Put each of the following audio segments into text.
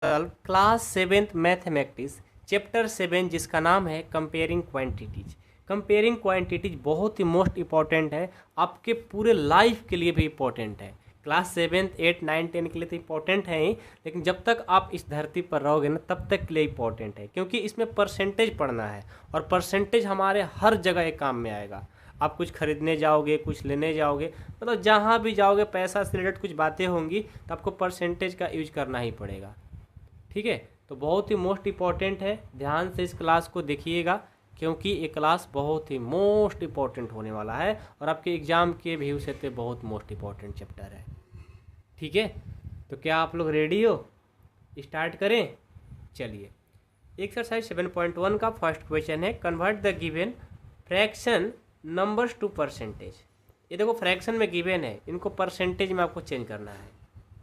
Class seventh mathematics chapter 7 जिसका नाम है कंपेयरिंग क्वांटिटीज। कंपेयरिंग क्वांटिटीज बहुत ही मोस्ट इम्पॉर्टेंट है, आपके पूरे लाइफ के लिए भी इम्पोर्टेंट है। क्लास 7, 8, 9, 10 के लिए तो इम्पोर्टेंट है ही, लेकिन जब तक आप इस धरती पर रहोगे ना तब तक के लिए इम्पोर्टेंट है, क्योंकि इसमें परसेंटेज पढ़ना है और परसेंटेज हमारे हर जगह एक काम में आएगा। आप कुछ खरीदने जाओगे, कुछ लेने जाओगे, मतलब जहाँ भी जाओगे पैसा से रिलेटेड कुछ बातें होंगी तो आपको परसेंटेज का यूज करना ही पड़ेगा। ठीक है, तो बहुत ही मोस्ट इम्पॉर्टेंट है, ध्यान से इस क्लास को देखिएगा, क्योंकि ये क्लास बहुत ही मोस्ट इम्पॉर्टेंट होने वाला है और आपके एग्जाम के व्यू से तो बहुत मोस्ट इम्पॉर्टेंट चैप्टर है। ठीक है, तो क्या आप लोग रेडी हो? स्टार्ट करें। चलिए, एक्सरसाइज 7.1 का फर्स्ट क्वेश्चन है, convert the given fraction numbers to percentage. ये देखो फ्रैक्शन में गिवन है, इनको परसेंटेज में आपको चेंज करना है।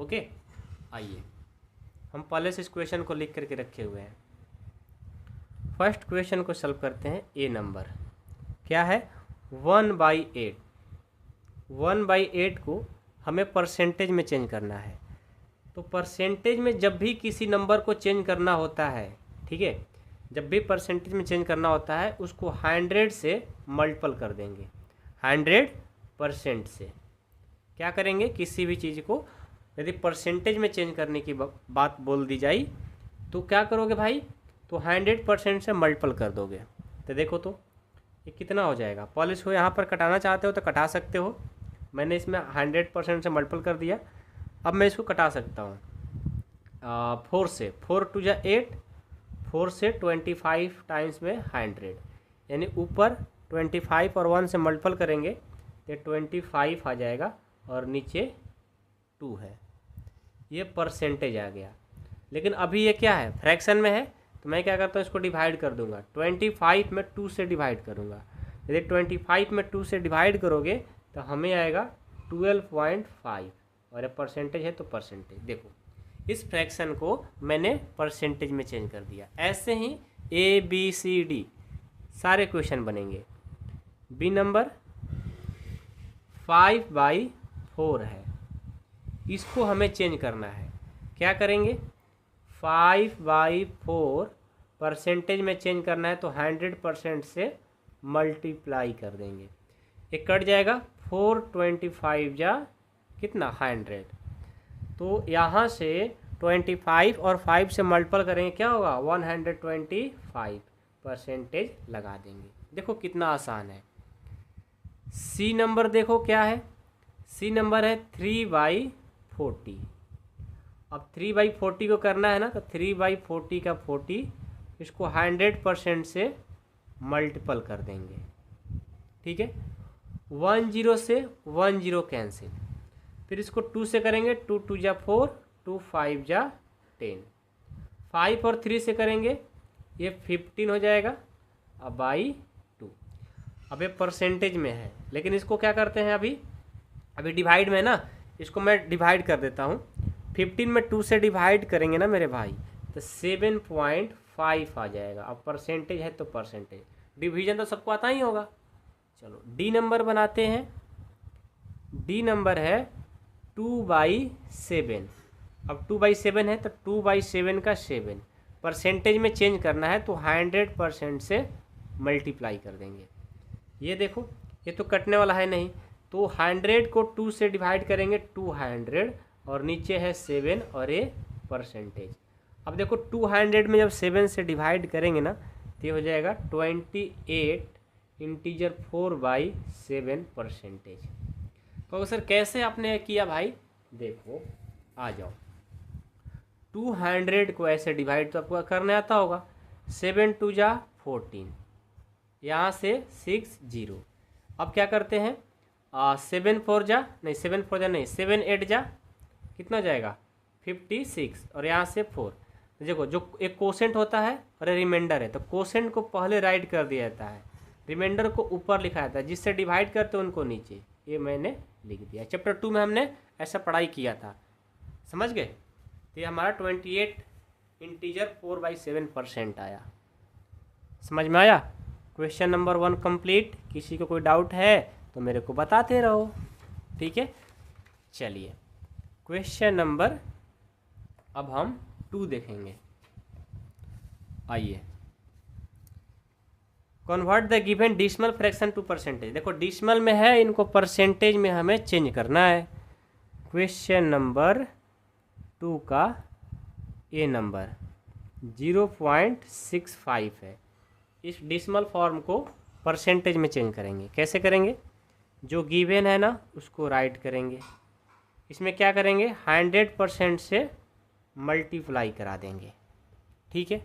ओके, आइए हम पहले से इस क्वेश्चन को लिख करके रखे हुए हैं। फर्स्ट क्वेश्चन को सॉल्व करते हैं। ए नंबर क्या है? 1/8। 1/8 को हमें परसेंटेज में चेंज करना है। तो परसेंटेज में जब भी किसी नंबर को चेंज करना होता है, ठीक है, जब भी परसेंटेज में चेंज करना होता है उसको 100 से मल्टीपल कर देंगे। 100% से क्या करेंगे? किसी भी चीज़ को यदि परसेंटेज में चेंज करने की बात बोल दी जाए तो क्या करोगे भाई? तो 100% से मल्टीपल कर दोगे। तो देखो तो ये कितना हो जाएगा। पॉलिश हो, यहाँ पर कटाना चाहते हो तो कटा सकते हो। मैंने इसमें 100% से मल्टीपल कर दिया। अब मैं इसको कटा सकता हूँ 4 से। 4 2 जा 8, 4 से 25 टाइम्स में 100, यानी ऊपर 25 और 1 से मल्टीपल करेंगे तो 25 आ जाएगा और नीचे 2 है। ये परसेंटेज आ गया। लेकिन अभी ये क्या है? फ्रैक्शन में है, तो मैं क्या करता हूँ, इसको डिवाइड कर दूंगा। 25 में 2 से डिवाइड करूँगा। यदि 25 में 2 से डिवाइड करोगे तो हमें आएगा 12.5, और ये परसेंटेज है तो परसेंटेज। देखो इस फ्रैक्शन को मैंने परसेंटेज में चेंज कर दिया। ऐसे ही ABCD सारे क्वेश्चन बनेंगे। बी नंबर 5/4 है, इसको हमें चेंज करना है। क्या करेंगे? 5/4 परसेंटेज में चेंज करना है तो 100% से मल्टीप्लाई कर देंगे। ये कट जाएगा। 425 जा कितना? 100। तो यहाँ से 25 और 5 से मल्टीपल करेंगे, क्या होगा? 125 परसेंटेज लगा देंगे। देखो कितना आसान है। सी नंबर देखो क्या है? सी नंबर है 3/40। अब 3/40 को करना है ना, तो 3/40 का 40 इसको 100% से मल्टीपल कर देंगे। ठीक है, 10 से 10 कैंसिल, फिर इसको 2 से करेंगे। 2 2 जा 4, 2 5 जा 10, 5 और 3 से करेंगे ये 15 हो जाएगा अब बाई 2। अब ये परसेंटेज में है, लेकिन इसको क्या करते हैं, अभी डिवाइड में है ना, इसको मैं डिवाइड कर देता हूँ। 15 में 2 से डिवाइड करेंगे ना मेरे भाई, तो 7.5 आ जाएगा। अब परसेंटेज है तो परसेंटेज, डिवीजन तो सबको आता ही होगा। चलो डी नंबर बनाते हैं। डी नंबर है 2/7। अब 2/7 है तो 2/7 का 7 परसेंटेज में चेंज करना है तो 100% से मल्टीप्लाई कर देंगे। ये देखो ये तो कटने वाला है नहीं, तो 100 को 2 से डिवाइड करेंगे 200, और नीचे है 7 और ये परसेंटेज। अब देखो 200 में जब 7 से डिवाइड करेंगे ना तो ये हो जाएगा 28 इंटीजर 4/7 परसेंटेज। तो सर कैसे आपने किया भाई? देखो आ जाओ, 200 को ऐसे डिवाइड तो आपको करने आता होगा। 7 2 जा 14, यहाँ से 6 0। अब क्या करते हैं? 7 4 जा नहीं, 7 4 जा नहीं, 7 8 जा कितना जाएगा? 56, और यहाँ से 4। तो देखो जो एक कोसेंट होता है और रिमाइंडर है, तो कोसेंट को पहले राइट कर दिया जाता है, रिमाइंडर को ऊपर लिखा जाता है, जिससे डिवाइड करते हैं उनको नीचे। ये मैंने लिख दिया। चैप्टर 2 में हमने ऐसा पढ़ाई किया था, समझ गए? तो ये हमारा 28 इंटीजर 4/7% आया। समझ में आया? Question number 1 complete. किसी को कोई डाउट है तो मेरे को बताते रहो, ठीक है? चलिए क्वेश्चन नंबर, अब हम 2 देखेंगे। आइए, convert the given decimal fraction to percentage. देखो डिसिमल में है, इनको परसेंटेज में हमें चेंज करना है। क्वेश्चन नंबर 2 का ए नंबर 0.65 है। इस डिसिमल फॉर्म को परसेंटेज में चेंज करेंगे। कैसे करेंगे? जो गिवन है ना उसको राइट करेंगे, इसमें क्या करेंगे 100% से मल्टीप्लाई करा देंगे। ठीक है,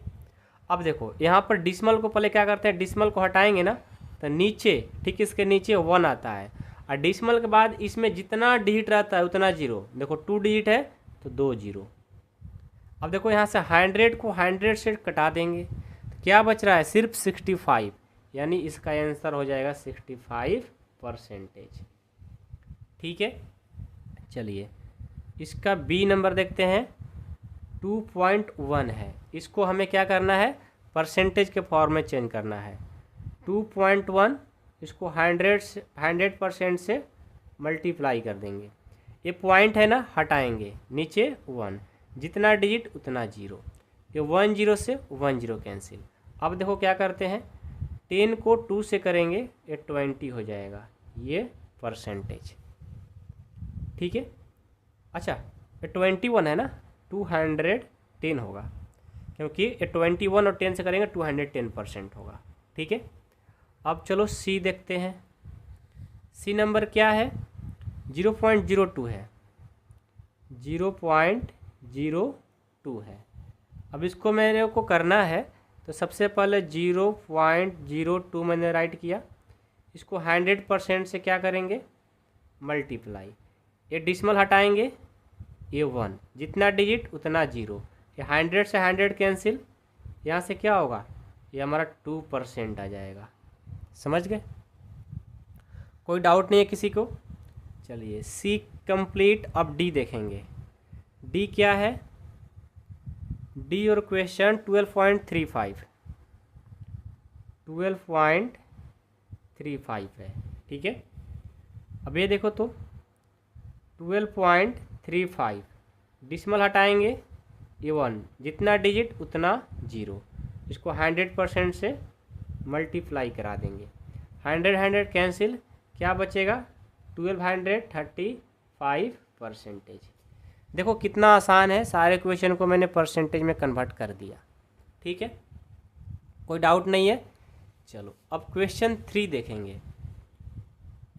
अब देखो यहाँ पर डिसिमल को पहले क्या करते हैं, डिसिमल को हटाएंगे ना तो नीचे ठीक इसके नीचे 1 आता है, और डिसिमल के बाद इसमें जितना डिजिट रहता है उतना जीरो। देखो 2 डिजिट है तो 2 जीरो। अब देखो यहाँ से 100 को 100 से कटा देंगे तो क्या बच रहा है, सिर्फ 65, यानी इसका आंसर हो जाएगा 65%। ठीक है, चलिए इसका बी नंबर देखते हैं। 2.1 है, इसको हमें क्या करना है, परसेंटेज के फॉर्म में चेंज करना है। 2.1 इसको 100% से मल्टीप्लाई कर देंगे। ये पॉइंट है ना, हटाएंगे, नीचे 1, जितना डिजिट उतना जीरो। ये 1 0 से 1 0 कैंसिल। अब देखो क्या करते हैं, 10 को 2 से करेंगे ये 20 हो जाएगा, ये परसेंटेज। ठीक है, अच्छा ये 21 है ना, 210 होगा, क्योंकि ये 21 और 10 से करेंगे 210% होगा। ठीक है, अब चलो सी देखते हैं। सी नंबर क्या है, 0.02 है, 0.02 है। अब इसको मेरे को करना है तो सबसे पहले 0.02 मैंने राइट किया, इसको 100% से क्या करेंगे, मल्टीप्लाई। ये डिसिमल हटाएंगे, ये 1, जितना डिजिट उतना जीरो। ये 100 से 100 कैंसिल, यहाँ से क्या होगा, ये हमारा 2% आ जाएगा। समझ गए? कोई डाउट नहीं है किसी को? चलिए सी कंप्लीट। अब डी देखेंगे। डी क्या है, डी और क्वेश्चन 12.35 है। ठीक है, अब ये देखो तो 12.35 डिसिमल हटाएंगे, ये 1, जितना डिजिट उतना जीरो। इसको 100% से मल्टीप्लाई करा देंगे, 100 कैंसिल, क्या बचेगा 1235%। देखो कितना आसान है, सारे क्वेश्चन को मैंने परसेंटेज में कन्वर्ट कर दिया। ठीक है, कोई डाउट नहीं है? चलो अब क्वेश्चन 3 देखेंगे।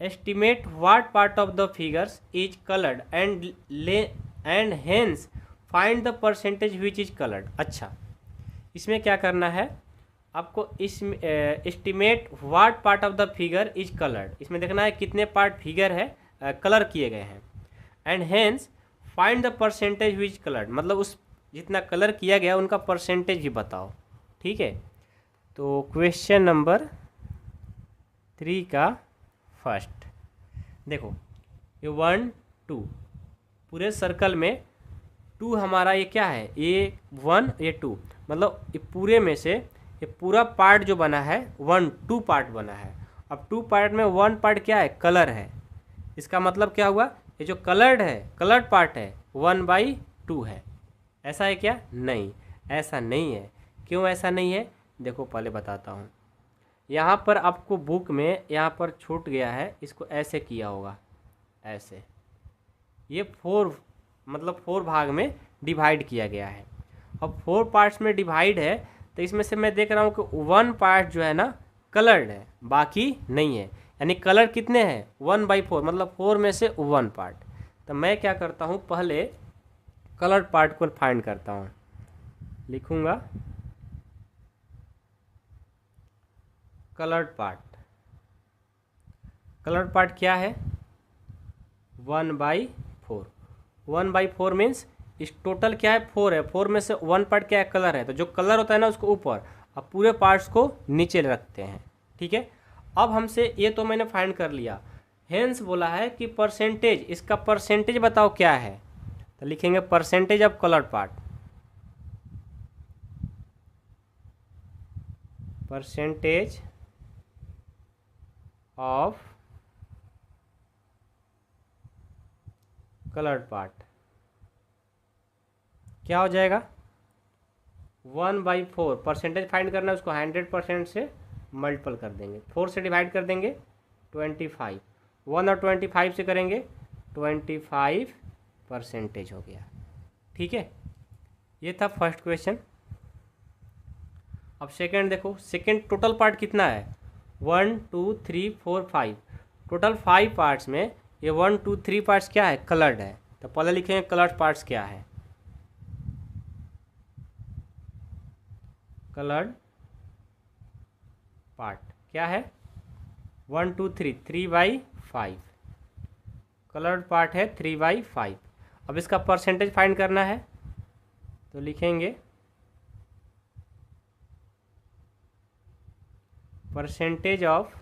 Estimate what part of the figures is coloured and hence find the percentage which is coloured. अच्छा, इसमें क्या करना है आपको, इस estimate what part of the figure is coloured, इसमें देखना है कितने पार्ट फिगर है कलर किए गए हैं। And hence find the percentage which coloured, मतलब उस जितना कलर किया गया उनका परसेंटेज भी बताओ। ठीक है, तो क्वेश्चन नंबर 3 का फर्स्ट देखो, ये 1 2 पूरे सर्कल में 2 हमारा ये क्या है, ये 1 ये 2, मतलब ये पूरे में से ये पूरा पार्ट जो बना है 1 2 पार्ट बना है। अब 2 पार्ट में 1 पार्ट क्या है, कलर है। इसका मतलब क्या हुआ, ये जो कलर्ड है, कलर्ड पार्ट है 1/2 है। ऐसा है क्या? नहीं, ऐसा नहीं है। क्यों ऐसा नहीं है, देखो पहले बताता हूँ। यहाँ पर आपको बुक में यहाँ पर छूट गया है, इसको ऐसे किया होगा, ऐसे। ये 4 भाग में डिवाइड किया गया है। अब 4 पार्ट्स में डिवाइड है तो इसमें से मैं देख रहा हूँ कि 1 पार्ट जो है ना कलर्ड है, बाकी नहीं है। यानी कलर कितने हैं, 1/4, मतलब 4 में से 1 पार्ट। तो मैं क्या करता हूँ, पहले कलर्ड पार्ट को फाइंड करता हूँ। लिखूँगा कलर्ड पार्ट। कलर्ड पार्ट क्या है, 1/4। 1/4 मीन्स इस टोटल क्या है, 4 है। 4 में से 1 पार्ट क्या है, कलर है। तो जो कलर होता है ना उसको ऊपर, अब पूरे पार्ट्स को नीचे रखते हैं। ठीक है, अब हमसे ये तो मैंने फाइंड कर लिया। हेंस बोला है कि परसेंटेज, इसका परसेंटेज बताओ क्या है। तो लिखेंगे percentage of coloured part, percentage of coloured part क्या हो जाएगा, 1/4 परसेंटेज फाइंड करना है, उसको 100% से मल्टीपल कर देंगे, 4 से डिवाइड कर देंगे 25, 1 और 25 से करेंगे 25% हो गया। ठीक है, ये था फर्स्ट क्वेश्चन। अब सेकंड देखो, सेकंड टोटल पार्ट कितना है, 1 2 3 4 5, टोटल 5 पार्ट्स में ये 1 2 3 पार्ट्स क्या है, कलर्ड है। तो पहले लिखेंगे कलर्ड पार्ट्स क्या है, कलर्ड पार्ट क्या है, 1 2 3 3/5, कलर्ड पार्ट है 3/5। अब इसका परसेंटेज फाइंड करना है, तो लिखेंगे परसेंटेज ऑफ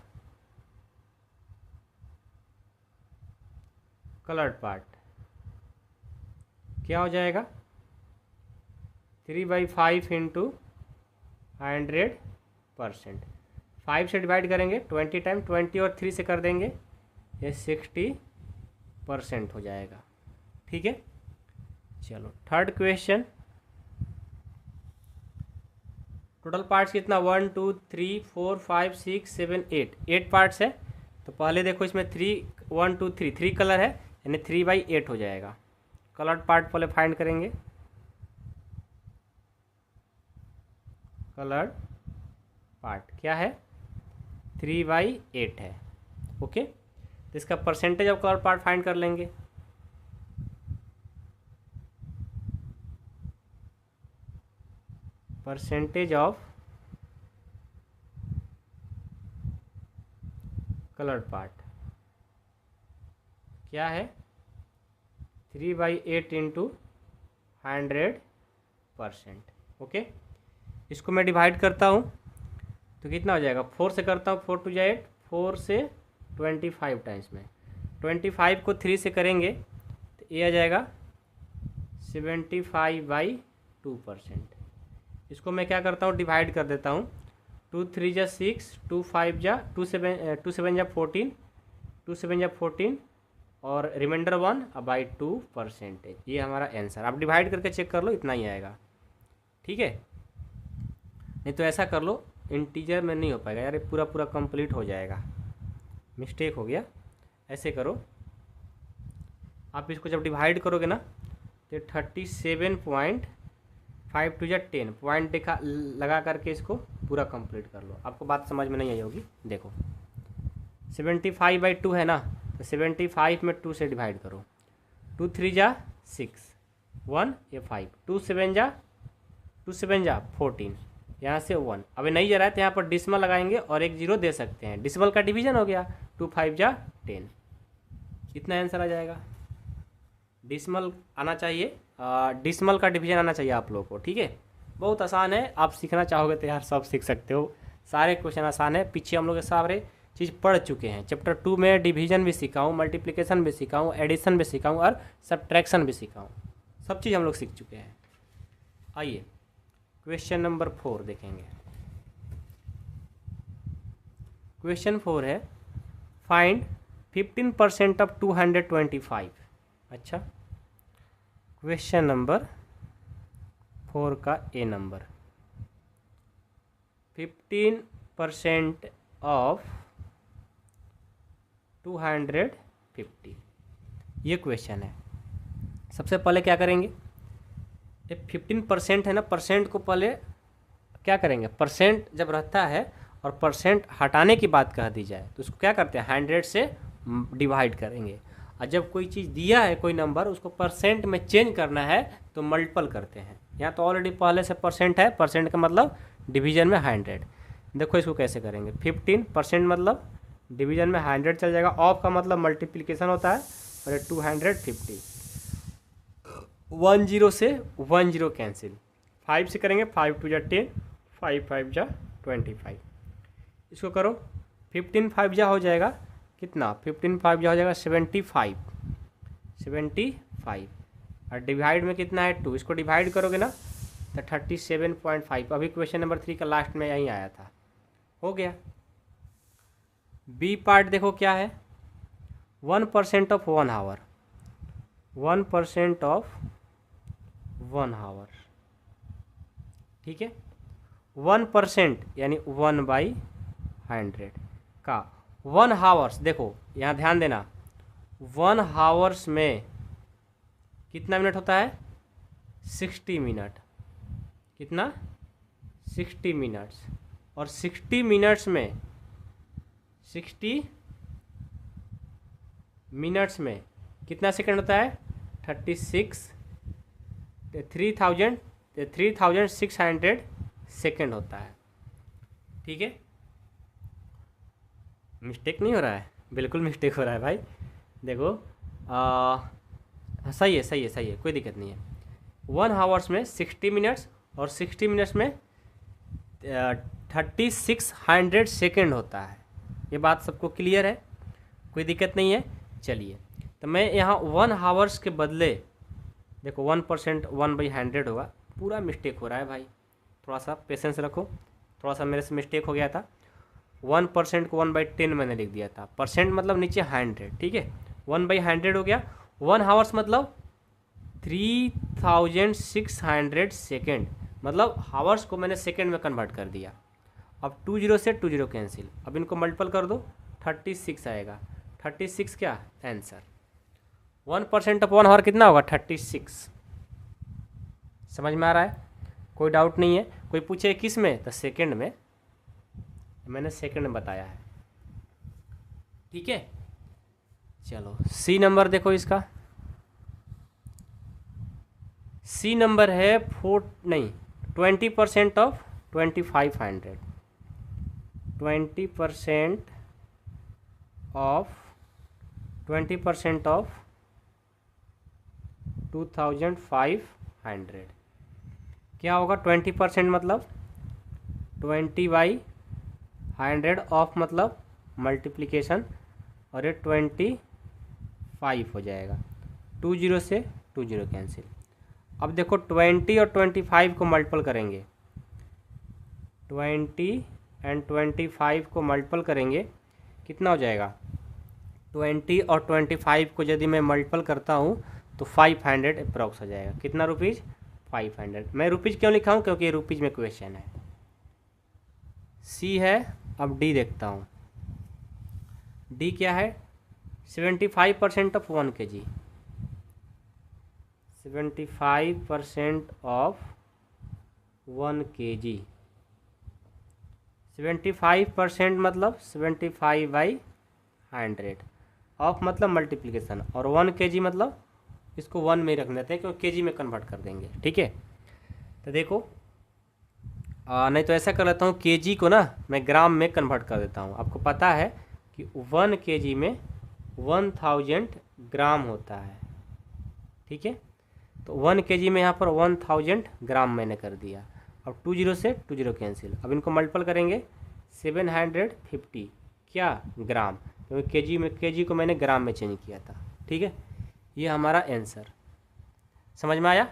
कलर्ड पार्ट क्या हो जाएगा, 3/5 इंटू 100%, 5 से डिवाइड करेंगे 20 टाइम, 20 और 3 से कर देंगे ये 60% हो जाएगा। ठीक है, चलो थर्ड क्वेश्चन, टोटल पार्ट्स कितना 1 2 3 4 5 6 7 8 पार्ट्स है। तो पहले देखो इसमें 1 2 3 कलर है, यानी 3/8 हो जाएगा। कलर्ड पार्ट पहले फाइंड करेंगे, कलर्ड पार्ट क्या है, 3/8 है। ओके, तो इसका percentage of coloured part find कर लेंगे, परसेंटेज ऑफ कलर्ड पार्ट क्या है, 3/8 इंटू 100%। ओके, इसको मैं डिवाइड करता हूँ तो कितना हो जाएगा, 4 से करता हूँ, 4 2 जा 8, 4 से 25 टाइम्स में, 25 को 3 से करेंगे तो ये आ जाएगा 75/2%। इसको मैं क्या करता हूँ, डिवाइड कर देता हूँ, 2 3 जा 6, 2 5 जा 2 7 जा 14, 2 7 जा 14 और रिमाइंडर 1/2%। ये हमारा आंसर, आप डिवाइड करके चेक कर लो, इतना ही आएगा। ठीक है, नहीं तो ऐसा कर लो, इंटीजर में नहीं हो पाएगा यार, ये पूरा पूरा कंप्लीट हो जाएगा, मिस्टेक हो गया। ऐसे करो, आप इसको जब डिवाइड करोगे ना तो 37.5 2 जा 10 पॉइंट देखा लगा करके इसको पूरा कंप्लीट कर लो, आपको बात समझ में नहीं आई होगी। देखो 75/2 है ना, तो 75 में 2 से डिवाइड करो, 2 3 जा 6, 1 ये 5, 2 7 जा 14, यहाँ से 1। अभी नहीं जा रहा है तो यहाँ पर डिसमल लगाएंगे और एक 0 दे सकते हैं, डिसमल का डिवीजन हो गया, 2 5 जा 10, इतना आंसर आ जाएगा। डिसमल आना चाहिए, डिसमल का डिवीजन आना चाहिए आप लोगों को। ठीक है, बहुत आसान है, आप सीखना चाहोगे तो यार सब सीख सकते हो, सारे क्वेश्चन आसान है। पीछे हम लोग सारे चीज़ पढ़ चुके हैं, चैप्टर 2 में डिवीजन भी सिखाऊँ, मल्टीप्लिकेशन भी सिखाऊँ, एडिशन भी सिखाऊँ और सब्ट्रैक्शन भी सिखाऊँ, सब चीज़ हम लोग सीख चुके हैं। आइए क्वेश्चन नंबर 4 देखेंगे। क्वेश्चन 4 है, फाइंड 15% ऑफ 225। अच्छा, क्वेश्चन नंबर 4 का ए नंबर, 15% ऑफ 250, ये क्वेश्चन है। सबसे पहले क्या करेंगे, ये 15% है ना, परसेंट को पहले क्या करेंगे, परसेंट जब रहता है और परसेंट हटाने की बात कह दी जाए तो उसको क्या करते हैं, 100 से डिवाइड करेंगे। और जब कोई चीज़ दिया है, कोई नंबर, उसको परसेंट में चेंज करना है तो मल्टीपल करते हैं। यहाँ तो ऑलरेडी पहले से परसेंट है, परसेंट का मतलब डिवीजन में 100। देखो इसको कैसे करेंगे, 15% मतलब डिवीजन में 100 चल जाएगा, ऑफ का मतलब मल्टीप्लिकेशन होता है, और 250, 10 से 10 कैंसिल, 5 से करेंगे, 5 2 जा 10, 5 5 जा 25। इसको करो, 15 5 जा हो जाएगा कितना, 15 5 जा हो जाएगा 75, और डिवाइड में कितना है 2, इसको डिवाइड करोगे ना तो 37.5। अभी क्वेश्चन नंबर 3 का लास्ट में यहीं आया था, हो गया। बी पार्ट देखो क्या है, 1% ऑफ 1 आवर, 1% ऑफ 1 आवर, ठीक है। 1% यानी 1/100 का 1 हावर्स, देखो यहाँ ध्यान देना, 1 हावर्स में कितना मिनट होता है? 60 मिनट। कितना? 60 मिनट्स। और 60 मिनट्स में कितना सेकंड होता है? 36 3600 सेकंड होता है। ठीक है, मिस्टेक नहीं हो रहा है? बिल्कुल मिस्टेक हो रहा है भाई। देखो सही है, सही है, सही है, कोई दिक्कत नहीं है। 1 हावर्स में 60 मिनट्स और 60 मिनट्स में 3600 सेकेंड होता है। ये बात सबको क्लियर है? कोई दिक्कत नहीं है? चलिए, तो मैं यहाँ 1 हावर्स के बदले, देखो 1% 1/100 होगा, पूरा मिस्टेक हो रहा है भाई, थोड़ा सा पेशेंस रखो। थोड़ा सा मेरे से मिस्टेक हो गया था, 1% को 1/10 मैंने लिख दिया था, परसेंट मतलब नीचे 100, ठीक है, 1/100 हो गया। 1 हावर्स मतलब 3600 सेकेंड, मतलब हावर्स को मैंने सेकेंड में कन्वर्ट कर दिया। अब 20 से 20 कैंसिल, अब इनको मल्टीपल कर दो, 36 आएगा। 36 क्या आंसर? 1% ऑफ 1 हावर कितना होगा? 36। समझ में आ रहा है? कोई डाउट नहीं है? कोई पूछे किस में, तो सेकेंड में, मैंने सेकेंड में बताया है। ठीक है, चलो सी नंबर देखो इसका। सी नंबर है 20% ऑफ 2500, 20% ऑफ 2500 क्या होगा? 20% मतलब 20/100 ऑफ मतलब मल्टीप्लिकेशन, और ये 25 हो जाएगा। 20 से 20 कैंसिल। अब देखो 20 और 25 को मल्टीपल करेंगे, 20 एंड 25 को मल्टीपल करेंगे, कितना हो जाएगा? 20 और 25 को यदि मैं मल्टीपल करता हूँ तो 500 अप्रॉक्स हो जाएगा। कितना रुपीज़? 500। मैं रुपीज़ क्यों लिखा हूँ? क्योंकि ये रुपीज़ में क्वेश्चन है। सी है। अब डी देखता हूँ। डी क्या है? 75% ऑफ 1 kg, 75% ऑफ 1 kg, 75% मतलब 75/100, ऑफ मतलब मल्टीप्लिकेशन, और 1 kg मतलब इसको 1 में रख देते हैं क्योंकि केजी में कन्वर्ट कर देंगे। ठीक है, तो देखो नहीं तो ऐसा कर लेता हूँ, केजी को ना मैं ग्राम में कन्वर्ट कर देता हूँ। आपको पता है कि 1 kg में 1000 ग्राम होता है। ठीक है, तो 1 kg में यहाँ पर 1000 ग्राम मैंने कर दिया। अब 20 से 20 कैंसिल, अब इनको मल्टीपल करेंगे, 750 क्या ग्राम, क्योंकि केजी में, केजी को मैंने ग्राम में चेंज किया था। ठीक है, ये हमारा आंसर। समझ में आया?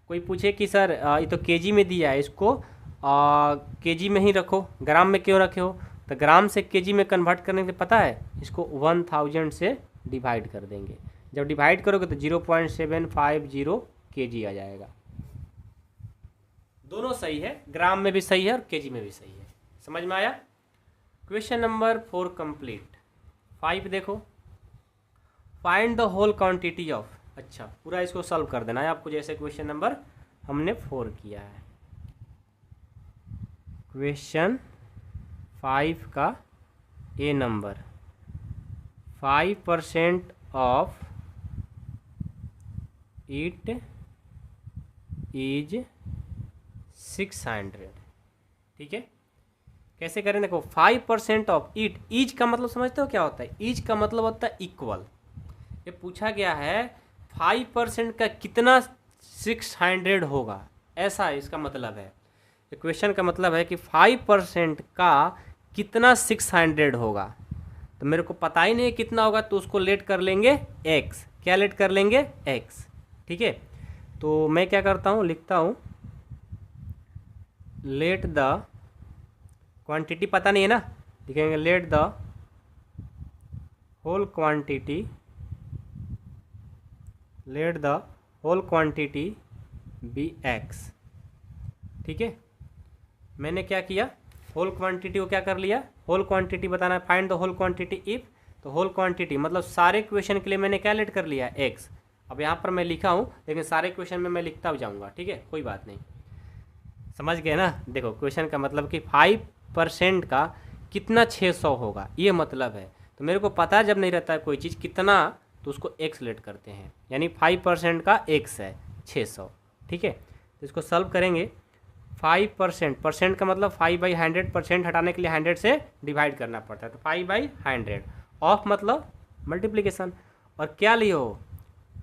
कोई पूछे कि सर ये तो केजी में दिया है, इसको केजी में ही रखो, ग्राम में क्यों रखे हो? तो ग्राम से केजी में कन्वर्ट करने के लिए पता है, इसको 1000 से डिवाइड कर देंगे। जब डिवाइड करोगे तो 0.750 केजी आ जाएगा। दोनों सही है, ग्राम में भी सही है और केजी में भी सही है। समझ में आया? Question number 4 complete. 5 देखो, find the whole quantity of, अच्छा पूरा इसको सॉल्व कर देना है आपको, जैसे क्वेश्चन नंबर हमने 4 किया है। क्वेश्चन 5 का ए नंबर, 5% ऑफ इट इज 600। ठीक है, कैसे करें? देखो 5% ऑफ इट, ईच का मतलब समझते हो क्या होता है? ईच का मतलब होता है इक्वल। ये पूछा गया है 5% का कितना 600 होगा, ऐसा इसका मतलब है। क्वेश्चन का मतलब है कि 5% का कितना 600 होगा, तो मेरे को पता ही नहीं कितना होगा, तो उसको लेट कर लेंगे x। क्या लेट कर लेंगे? x। ठीक है, तो मैं क्या करता हूँ, लिखता हूँ लेट द क्वांटिटी, पता नहीं है ना, लिखेंगे let the whole quantity, let the whole quantity be x। ठीक है, मैंने क्या किया, होल क्वांटिटी को क्या कर लिया, होल क्वांटिटी बताना है, find the whole quantity if, तो होल क्वांटिटी मतलब सारे क्वेश्चन के लिए मैंने क्या लेट कर लिया, एक्स। अब यहाँ पर मैं लिखा हूँ, लेकिन सारे क्वेश्चन में मैं लिखता जाऊँगा, ठीक है, कोई बात नहीं, समझ गए ना। देखो क्वेश्चन का मतलब कि 5% का कितना 600 होगा, ये मतलब है। तो मेरे को पता जब नहीं रहता है कोई चीज़ कितना, तो उसको एक्स लेट करते हैं, यानी 5% का एक्स है 600, ठीक है। तो इसको सॉल्व करेंगे, 5% परसेंट का मतलब 5/100, हटाने के लिए 100 से डिवाइड करना पड़ता है, तो 5/100 ऑफ मतलब मल्टीप्लिकेशन, और क्या लिए हो,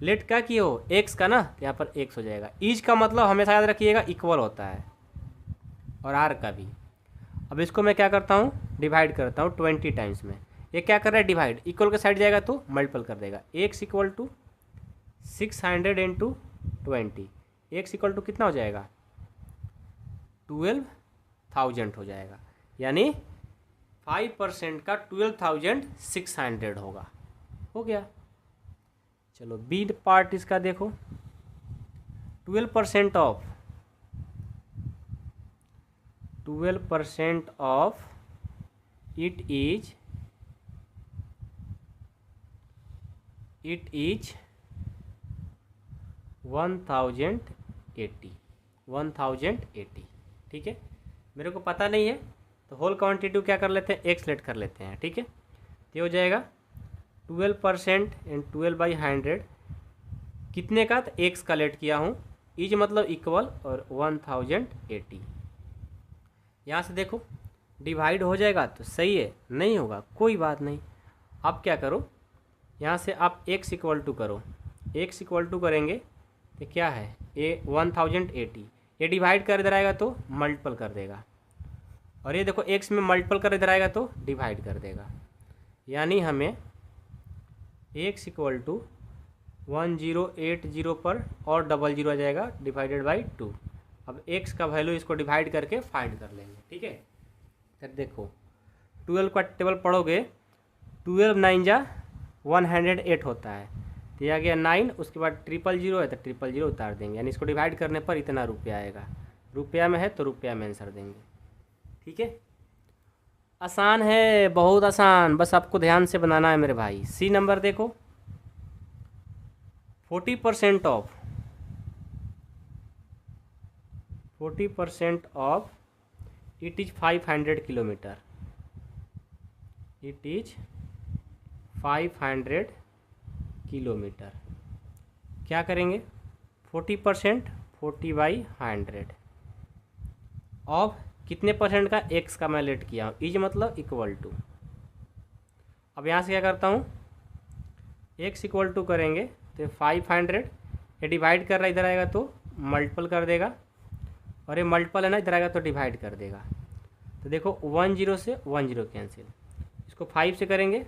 लेट क्या किए हो, एक्स का ना, तो यहाँ पर एक्स हो जाएगा। ईच का मतलब हमेशा याद रखिएगा इक्वल होता है, और आर का भी। अब इसको मैं क्या करता हूँ, डिवाइड करता हूँ 20 टाइम्स में। ये क्या कर रहा है, डिवाइड, इक्वल के साइड जाएगा तो मल्टीपल कर देगा, x equal to 600 into 20, x equal to कितना हो जाएगा, 12,000 हो जाएगा, यानी 5% का 12,600 होगा, हो गया। चलो बी पार्ट इसका देखो, 12% ऑफ इट इज 1080, ठीक है। मेरे को पता नहीं है तो होल क्वांटिटी क्या कर लेते हैं, एक्स लेट कर लेते हैं, ठीक है। तो हो जाएगा 12% एंड 12/100 कितने का, तो एक्स का लेट किया हूँ, इज मतलब इक्वल और 1080। यहाँ से देखो डिवाइड हो जाएगा तो सही है, नहीं होगा कोई बात नहीं। अब क्या करो, यहाँ से आप एक्स इक्वल टू करो, एक्स इक्वल टू करेंगे तो क्या है, ये 1080, ये डिवाइड कर इधर आएगा तो मल्टीपल कर देगा, और ये देखो एक्स में मल्टीपल कर इधर आएगा तो डिवाइड कर देगा, यानी हमें एक्स इक्वल टू 1080 पर और 00 आ जाएगा, डिवाइडेड बाई 2। अब एक्स का वैल्यू इसको डिवाइड करके फाइंड कर लेंगे, ठीक है। फिर देखो 12 का टेबल पढ़ोगे, 12 9 जा 108 होता है, तो यह गया 9, उसके बाद 000 है तो 000 उतार देंगे, यानी इसको डिवाइड करने पर इतना रुपया आएगा, रुपया में है तो रुपया में आंसर देंगे, ठीक है। आसान है, बहुत आसान, बस आपको ध्यान से बनाना है मेरे भाई। सी नंबर देखो, 40% of it is 500 kilometre, it is 500 kilometre. क्या करेंगे, 40% 40/100 ऑफ कितने परसेंट का, एक्स का मैं लेट किया हूँ, इज मतलब इक्वल टू। अब यहाँ से क्या करता हूँ, एक्स इक्वल टू करेंगे तो 500, ये डिवाइड कर रहा है इधर आएगा तो मल्टीपल कर देगा, और ये मल्टीपल है ना इधर आएगा तो डिवाइड कर देगा। तो देखो 10 से 10 कैंसिल, इसको 5 से करेंगे,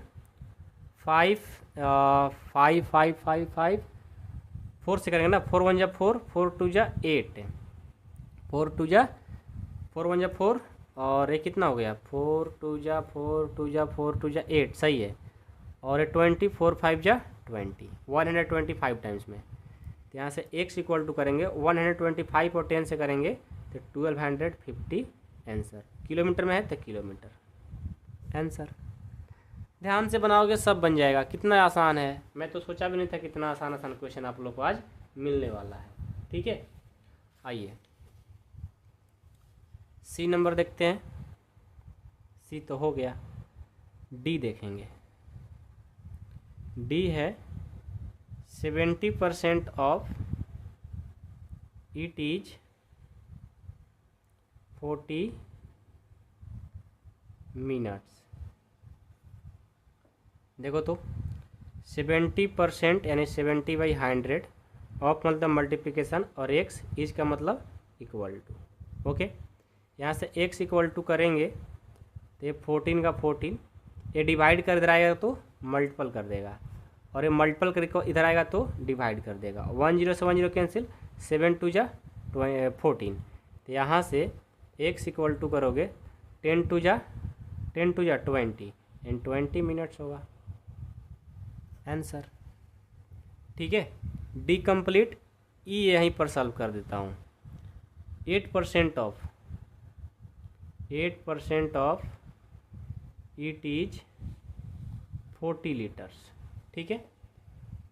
5 5 5 5 5 4 से करेंगे ना, 4 1 जा 4, 4 2 जा 8, 4 2 जा 4 1 जा 4, और ये कितना हो गया, 4 2 जा 4 2 जा 4 2 जा 8, सही है, और ये 20, 4 5 जा 20, 125 टाइम्स में। तो यहाँ से एक्स इक्वल टू करेंगे 125 और 10 से करेंगे तो 1250 आंसर, किलोमीटर में है तो किलोमीटर आंसर। ध्यान से बनाओगे सब बन जाएगा, कितना आसान है, मैं तो सोचा भी नहीं था कितना आसान आसान क्वेश्चन आप लोग को आज मिलने वाला है, ठीक है। आइए सी नंबर देखते हैं, सी तो हो गया, डी देखेंगे। डी है 70% ऑफ इट इज 40 मिनट्स। देखो तो 70% यानी 70/100 ऑफ मतलब मल्टीप्लिकेशन, और एक्स इज का मतलब इक्वल टू, ओके। यहाँ से एक्स इक्वल टू करेंगे तो ये 14 का 14, ये डिवाइड कर इधर आएगा तो मल्टीपल कर देगा, और ये मल्टीपल करके इधर आएगा तो डिवाइड कर देगा, 10 से 10 कैंसिल, 7 2 जा 14। तो यहाँ से एक्स इक्वल टू करोगे 10 2 जा 20 एंड 20 मिनट्स होगा आंसर, ठीक है। डी कंप्लीट, ई यहीं पर सॉल्व कर देता हूँ। 8% ऑफ इट इज 40 लीटर्स। ठीक है,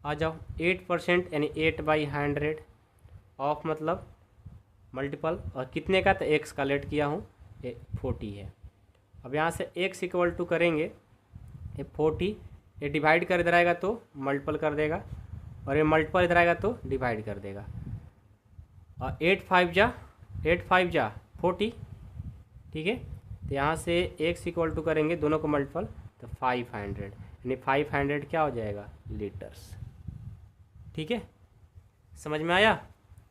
आ जाओ 8% यानी 8/100 ऑफ मतलब मल्टीपल, और कितने का, तो एक्स का लेट किया हूँ, 40 है। अब यहाँ से एक्स इक्वल टू करेंगे, ये 40, ये डिवाइड कर इधर आएगा तो मल्टीपल कर देगा, और ये मल्टीपल इधर आएगा तो डिवाइड कर देगा, और 8 5 जा 40। ठीक है, तो यहाँ से एक्स इक्वल टू करेंगे दोनों को मल्टीपल, तो 500, यानी 500 क्या हो जाएगा, लीटर्स। ठीक है, समझ में आया,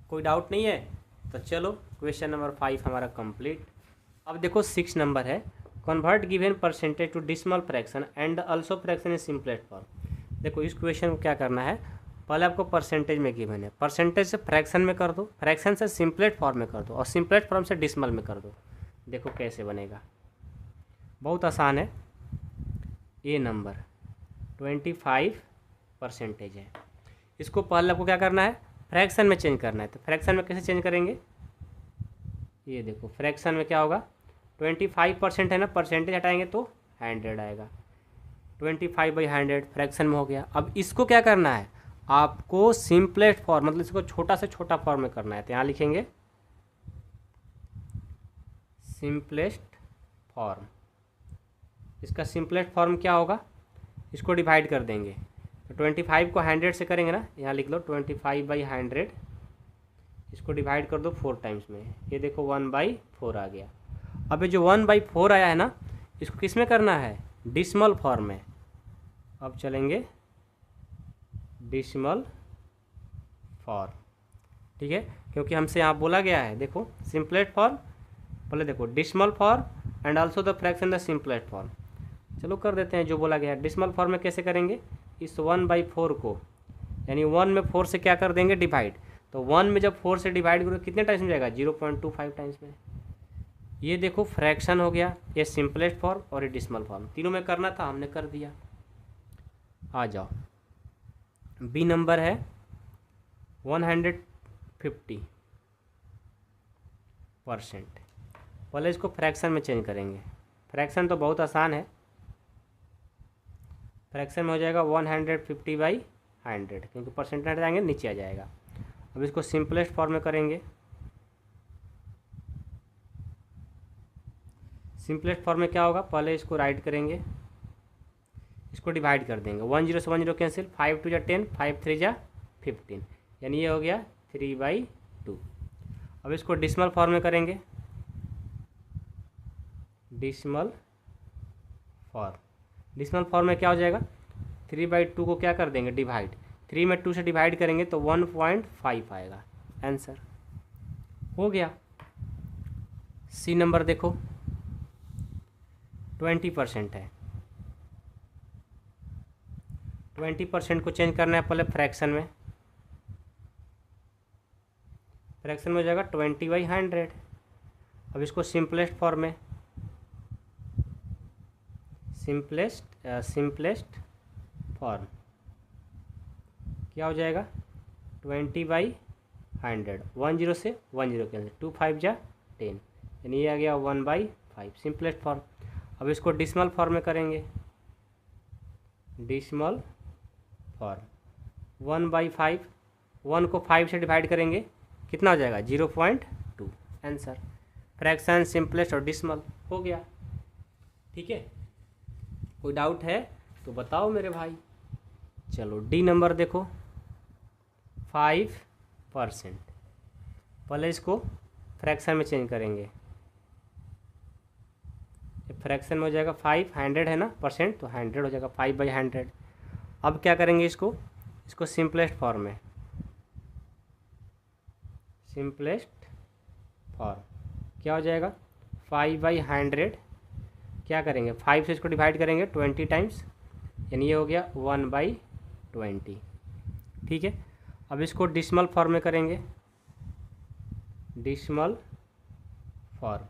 कोई डाउट नहीं है? तो चलो क्वेश्चन नंबर 5 हमारा कंप्लीट। अब देखो 6 नंबर है, convert given percentage to decimal fraction and also fraction in simplest form. देखो इस क्वेश्चन को क्या करना है, पहले आपको परसेंटेज में गिवन है, परसेंटेज से फ्रैक्शन में कर दो, फ्रैक्शन से सिंपलेस्ट फॉर्म में कर दो, और सिंपलेस्ट फॉर्म से डिसिमल में कर दो। देखो कैसे बनेगा, बहुत आसान है। ये नंबर 25% है, इसको पहले आपको क्या करना है, फ्रैक्शन में चेंज करना है। तो फ्रैक्शन में कैसे चेंज करेंगे, ये देखो फ्रैक्शन में क्या होगा, 25% है ना, परसेंटेज हटाएंगे तो 100 आएगा, 25/100 फ्रैक्शन में हो गया। अब इसको क्या करना है, आपको सिंपलेस्ट फॉर्म मतलब इसको छोटा से छोटा फॉर्म में करना है। तो यहाँ लिखेंगे सिंपलेस्ट फॉर्म, इसका सिंपलेस्ट फॉर्म क्या होगा, इसको डिवाइड कर देंगे, तो 25 को 100 से करेंगे ना, यहाँ लिख लो 25/100, इसको डिवाइड कर दो 4 टाइम्स में, ये देखो 1/4 आ गया। अब ये जो 1/4 आया है ना, इसको किस में करना है, डिसिमल फॉर्म में। अब चलेंगे डिसिमल फॉर्म। ठीक है, क्योंकि हमसे यहाँ बोला गया है, देखो सिंपलेस्ट फॉर्म, पहले देखो decimal form and also the fraction the simplest form. चलो कर देते हैं जो बोला गया है। डिसिमल फॉर्म में कैसे करेंगे, इस 1/4 को, यानी 1 में 4 से क्या कर देंगे, डिवाइड। तो 1 में जब 4 से डिवाइड करोगे कितने टाइम्स में जाएगा, 0.25 टाइम्स में। ये देखो फ्रैक्शन हो गया, ये सिंपलेस्ट फॉर्म और ये डिसिमल फॉर्म, तीनों में करना था, हमने कर दिया। आ जाओ बी नंबर है 150%। पहले इसको फ्रैक्शन में चेंज करेंगे, फ्रैक्शन तो बहुत आसान है, फ्रैक्शन में हो जाएगा 150/100, क्योंकि परसेंटेज जाएंगे नीचे आ जाएगा। अब इसको सिंपलेस्ट फॉर्म में करेंगे, सिंपलेस्ट फॉर्म में क्या होगा, पहले इसको राइट करेंगे, इसको डिवाइड कर देंगे, 10 से 10 कैंसिल, 5 2 जा 10, 5 3 जा 15, यानी ये हो गया 3/2। अब इसको डिसिमल फॉर्म में करेंगे, डिसिमल फॉर्म में क्या हो जाएगा, 3/2 को क्या कर देंगे, डिवाइड, 3 में 2 से डिवाइड करेंगे तो 1.5 आएगा, आंसर हो गया। सी नंबर देखो 20% है, 20% को चेंज करना है पहले फ्रैक्शन में, फ्रैक्शन में हो जाएगा 20/100। अब इसको सिंपलेस्ट फॉर्म में, सिंपलेस्ट फॉर्म क्या हो जाएगा, 20/100, 10 से 10 कैंसिल, 2 5 जा 10, यानी ये आ गया 1/5, सिंपलेस्ट फॉर्म। अब इसको डिसिमल फॉर्म में करेंगे, डिसिमल फॉर्म 1/5, 1 को 5 से डिवाइड करेंगे, कितना हो जाएगा, 0.2, आंसर। फ्रैक्शन, सिंपलेस्ट और डिसिमल हो गया। ठीक है, कोई डाउट है तो बताओ मेरे भाई। चलो डी नंबर देखो 5%, पहले इसको फ्रैक्शन में चेंज करेंगे, फ्रैक्शन में हो जाएगा 500 है ना परसेंट, तो 100 हो जाएगा 5/100। अब क्या करेंगे, इसको सिंपलेस्ट फॉर्म में, सिंपलेस्ट फॉर्म क्या हो जाएगा, 5/100, क्या करेंगे 5 से इसको डिवाइड करेंगे 20 टाइम्स, यानी ये हो गया 1/20। ठीक है, अब इसको डिसिमल फॉर्म में करेंगे, डिसिमल फॉर्म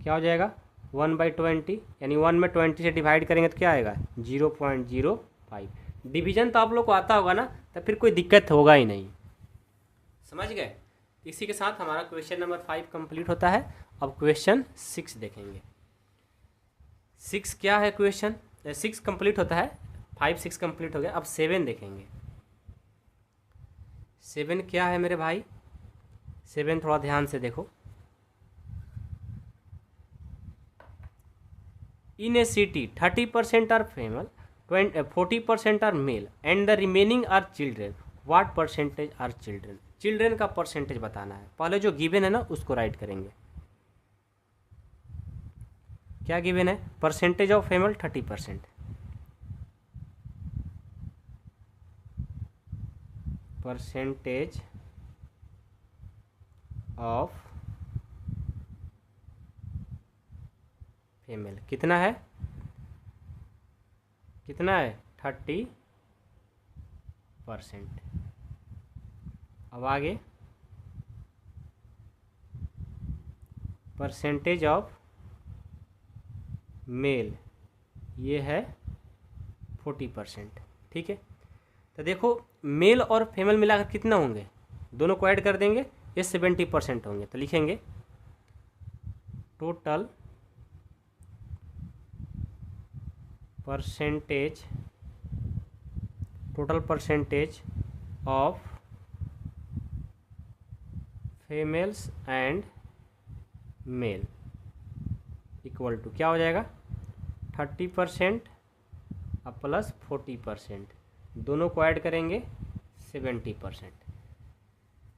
क्या हो जाएगा, 1/20, यानी 1 में 20 से डिवाइड करेंगे तो क्या आएगा, 0.05। डिवीजन तो आप लोग को आता होगा ना, तो फिर कोई दिक्कत होगा ही नहीं, समझ गए। इसी के साथ हमारा क्वेश्चन नंबर 5 कंप्लीट होता है। अब क्वेश्चन 6 देखेंगे। 6 क्या है क्वेश्चन, 6 कंप्लीट होता है, 5 6 कंप्लीट हो गया। अब 7 देखेंगे। 7 क्या है मेरे भाई, 7 थोड़ा ध्यान से देखो। In a city 30% are female, 40% are male and the remaining are children, what percentage are children. Children का परसेंटेज बताना है। पहले जो गिवन है ना उसको राइट करेंगे। क्या गिवन है, percentage of female 30%, percentage of female कितना है, कितना है 30%। अब आगे परसेंटेज ऑफ मेल ये है 40%। ठीक है, तो देखो मेल और फीमेल मिलाकर कितना होंगे, दोनों को ऐड कर देंगे, ये 70% होंगे। तो लिखेंगे total percentage of females and male equal to क्या हो जाएगा, 30% अब प्लस 40%, दोनों को ऐड करेंगे 70%।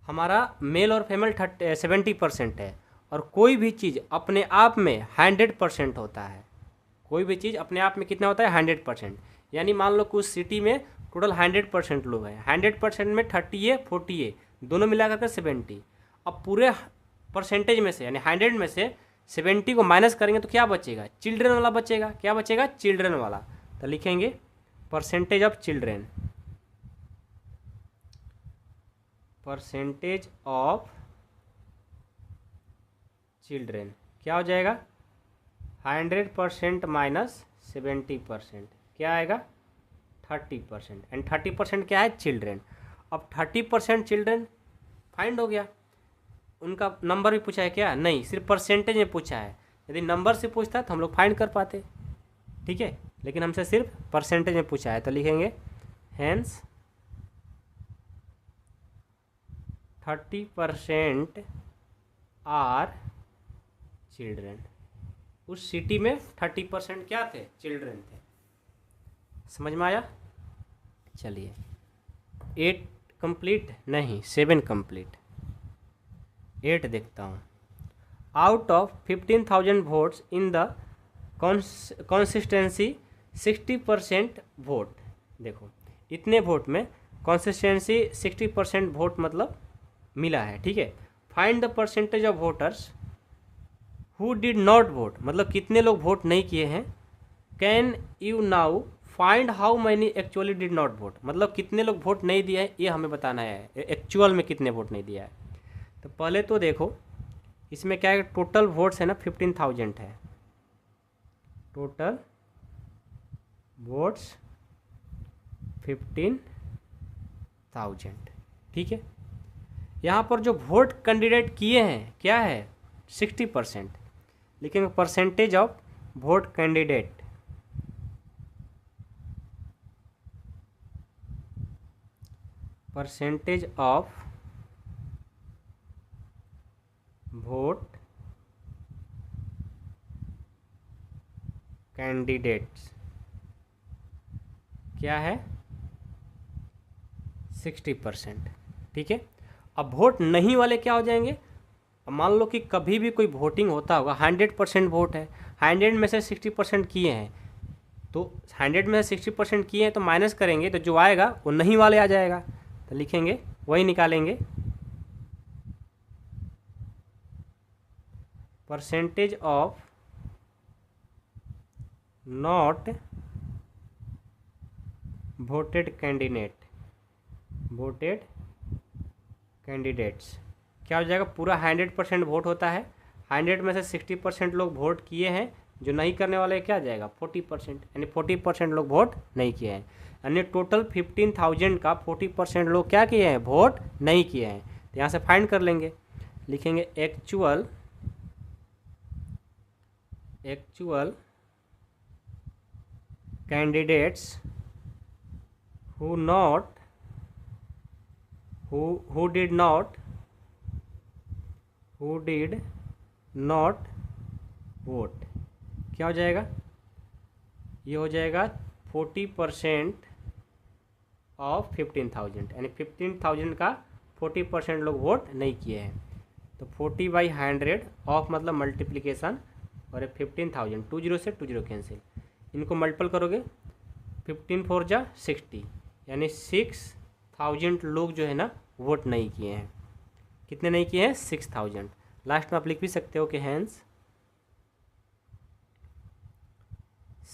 हमारा मेल और फीमेल 70% है, और कोई भी चीज़ अपने आप में 100% होता है। कोई भी चीज़ अपने आप में कितना होता है 100%। यानी मान लो कुछ सिटी में टोटल 100% लोग हैं, 100% में 30 है 40 है, दोनों मिला करके 70। अब पूरे परसेंटेज में से यानी 100 में से 70 को माइनस करेंगे तो क्या बचेगा, चिल्ड्रन वाला बचेगा। क्या बचेगा, चिल्ड्रन वाला। तो लिखेंगे percentage of children, percentage of children क्या हो जाएगा, 100% माइनस 70% क्या आएगा 30%, एंड 30% क्या है चिल्ड्रन। अब 30% चिल्ड्रन फाइंड हो गया। उनका नंबर भी पूछा है क्या, नहीं, सिर्फ परसेंटेज में पूछा है। यदि नंबर से पूछता तो हम लोग फाइंड कर पाते, ठीक है, लेकिन हमसे सिर्फ परसेंटेज में पूछा है। तो लिखेंगे हेंस 30% आर चिल्ड्रन। उस सिटी में 30% क्या थे, चिल्ड्रन थे। समझ में आया। चलिए 8 कंप्लीट नहीं 7 कंप्लीट, 8 देखता हूँ। Out of 15,000 votes in the consistency 60% vote. देखो इतने वोट में कंसिस्टेंसी 60% वोट मतलब मिला है, ठीक है। Find the percentage of voters who did not vote, मतलब कितने लोग वोट नहीं किए हैं। Can you now find how many actually did not vote, मतलब कितने लोग वोट नहीं दिए हैं ये हमें बताना है, एक्चुअल में कितने वोट नहीं दिया है। तो पहले तो देखो इसमें क्या है, टोटल वोट्स है ना 15,000 है, टोटल वोट्स 15,000, ठीक है। यहाँ पर जो वोट कैंडिडेट किए हैं क्या है 60%, लेकिन percentage of vote candidate percentage of vote candidates क्या है 60%, ठीक है। अब वोट नहीं वाले क्या हो जाएंगे, अब मान लो कि कभी भी कोई वोटिंग होता होगा, 100% वोट है, 100 में से 60% किए हैं, तो 100 में से 60% किए हैं तो माइनस करेंगे तो जो आएगा वो नहीं वाले आ जाएगा। तो लिखेंगे वही निकालेंगे, percentage of not voted candidates क्या हो जाएगा, पूरा 100% वोट होता है, 100 में से 60% लोग वोट किए हैं, जो नहीं करने वाले क्या आ जाएगा 40%, यानी 40% लोग वोट नहीं किए हैं। यानी टोटल 15,000 का 40% लोग क्या किए हैं, वोट नहीं किए हैं। तो यहाँ से फाइंड कर लेंगे लिखेंगे actual candidates who did not vote। क्या हो जाएगा? ये हो जाएगा 40% ऑफ 15,000, यानी 15,000 का 40% लोग वोट नहीं किए हैं। तो 40/100 ऑफ मतलब मल्टीप्लिकेशन, और 15,000 20 से 20 कैंसिल, इनको मल्टीपल करोगे 15 4 जा 60, यानी 6,000 लोग जो है ना वोट नहीं किए हैं। कितने नहीं किए हैं? 6,000। लास्ट में आप लिख भी सकते हो कि hence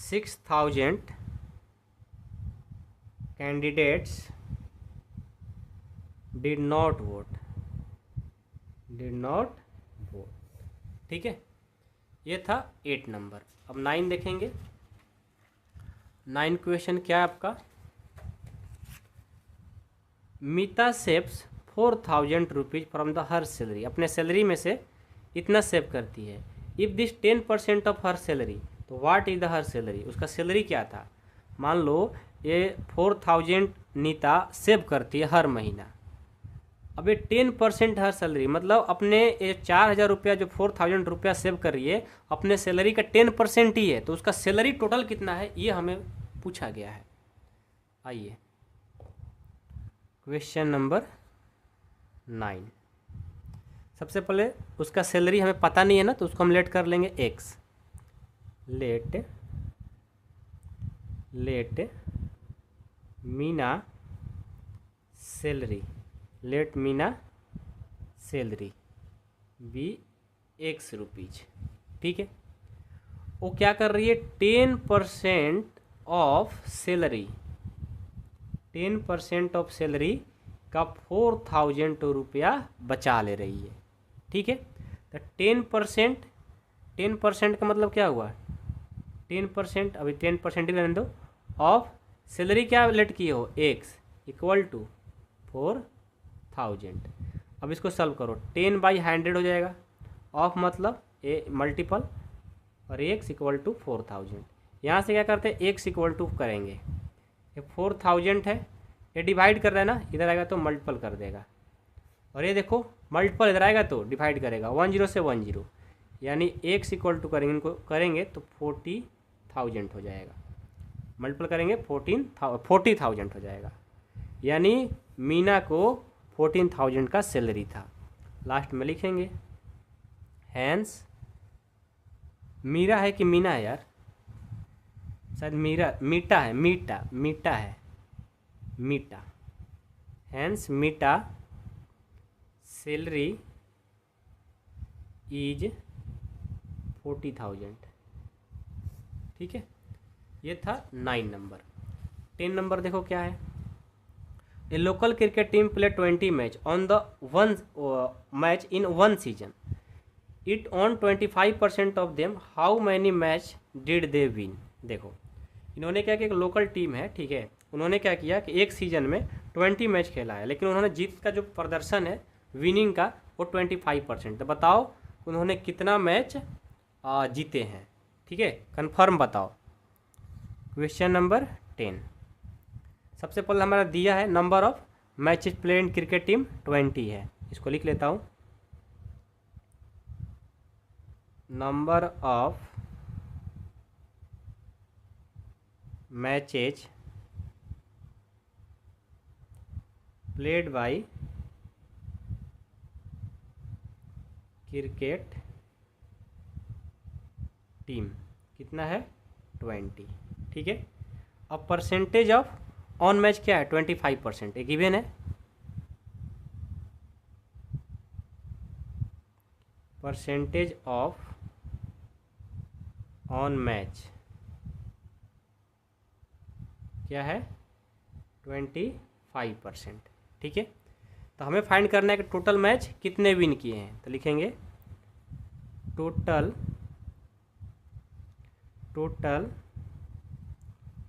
6,000 candidates did not vote. ठीक है, ये था 8 नंबर। अब 9 देखेंगे। 9 क्वेश्चन क्या है आपका? Meeta saves 4,000 rupees from the her salary. अपने सैलरी में से इतना सेव करती है। If this 10% of her salary, तो what is the her salary? उसका सैलरी क्या था? मान लो ये 4,000 नीता सेव करती है हर महीना। अब ये 10% हर सैलरी, मतलब अपने ये 4,000 रुपया जो 4,000 रुपया सेव कर रही है अपने सैलरी का 10% ही है, तो उसका सैलरी टोटल कितना है ये हमें पूछा गया है। आइए क्वेश्चन नंबर 9। सबसे पहले उसका सैलरी हमें पता नहीं है ना, तो उसको हम लेट कर लेंगे x. Let Meena salary, let Meena salary be x rupees. ठीक है, वो क्या कर रही है? 10% ऑफ सैलरी, 10% ऑफ सैलरी का 4,000 रुपया बचा ले रही है। ठीक है, तो 10% का मतलब क्या हुआ? 10%, अभी 10% ही रहने दो, ऑफ सैलरी क्या लेट की हो? X equal to 4,000। अब इसको सॉल्व करो, 10/100 हो जाएगा, ऑफ मतलब ए मल्टीपल, और एक्स इक्वल टू 4,000। यहाँ से क्या करते हैं? एक्स इक्वल टू करेंगे, ये 4,000 है, ये डिवाइड कर रहा है ना, इधर आएगा तो मल्टीपल कर देगा, और ये देखो मल्टीपल इधर आएगा तो डिवाइड करेगा, 10 से 10, यानी एक्स इक्वल टू करेंगे, इनको करेंगे तो 40,000 हो जाएगा। मल्टीपल करेंगे 40,000 हो जाएगा, यानी मीना को 14,000 का सैलरी था। लास्ट में लिखेंगे हैंस, मीरा है कि मीना है यार? शायद मीटा है, Meeta. Hence Meeta salary is 40,000। ठीक है, ये था 9 नंबर। 10 नंबर देखो क्या है? ए local cricket team play 20 match on the one match in one season. It on 25% of them, how many match did they win? देखो इन्होंने क्या किया, एक लोकल टीम है, ठीक है, उन्होंने क्या किया कि एक सीजन में 20 मैच खेला है, लेकिन उन्होंने जीत का जो प्रदर्शन है विनिंग का वो 25%। तो बताओ उन्होंने कितना मैच जीते हैं? ठीक है, कंफर्म बताओ। Question number 10। सबसे पहले हमारा दिया है number of matches play in cricket team 20 है, इसको लिख लेता हूँ। Number of matches played by cricket team कितना है? 20। ठीक है, अब परसेंटेज ऑफ ऑन मैच क्या है? 25%, एक गिवन है। परसेंटेज ऑफ ऑन मैच क्या है? 25%। ठीक है, तो हमें फाइंड करना है कि टोटल मैच कितने विन किए हैं, तो लिखेंगे total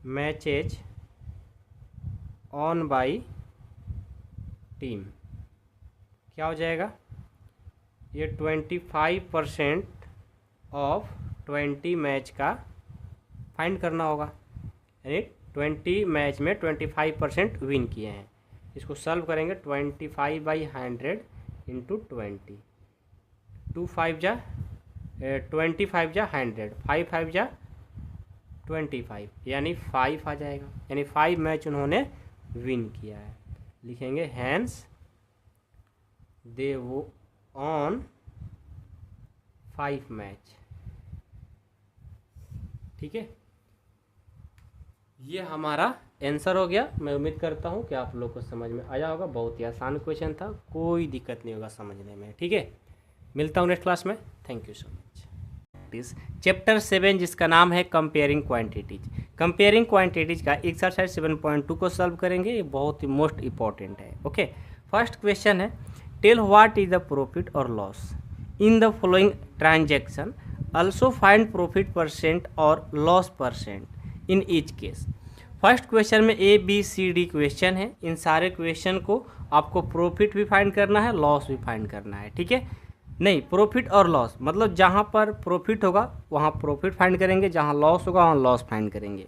matches on by team क्या हो जाएगा? ये 25% ऑफ 20 मैच का फाइंड करना होगा, यानी 20 मैच में 25% विन किए हैं। इसको सॉल्व करेंगे 25/100 इंटू 20, 25 जा 25 जा 100, 5 जा 25, यानी 5 आ जाएगा, यानी 5 मैच उन्होंने विन किया है। लिखेंगे हैंस दे वो ऑन 5 मैच। ठीक है, ये हमारा आंसर हो गया। मैं उम्मीद करता हूँ कि आप लोग को समझ में आया होगा। बहुत ही आसान क्वेश्चन था, कोई दिक्कत नहीं होगा समझने में। ठीक है, मिलता हूँ नेक्स्ट क्लास में। Thank you so much. Chapter 7 जिसका नाम है कंपेयरिंग क्वांटिटीज। कंपेयरिंग क्वांटिटीज का एक्सरसाइज 7.2 को सॉल्व करेंगे। ये बहुत ही मोस्ट इंपॉर्टेंट है। ओके, फर्स्ट क्वेश्चन है, tell what is the profit और loss in the following transaction, also find profit percent और loss percent in each case. First question में A B C D question है। इन सारे question को आपको प्रॉफिट भी फाइंड करना है, लॉस भी फाइंड करना है। ठीक है, नहीं, प्रॉफिट और लॉस मतलब जहाँ पर प्रॉफिट होगा वहाँ प्रॉफिट फाइंड करेंगे, जहाँ लॉस होगा वहाँ लॉस फाइंड करेंगे।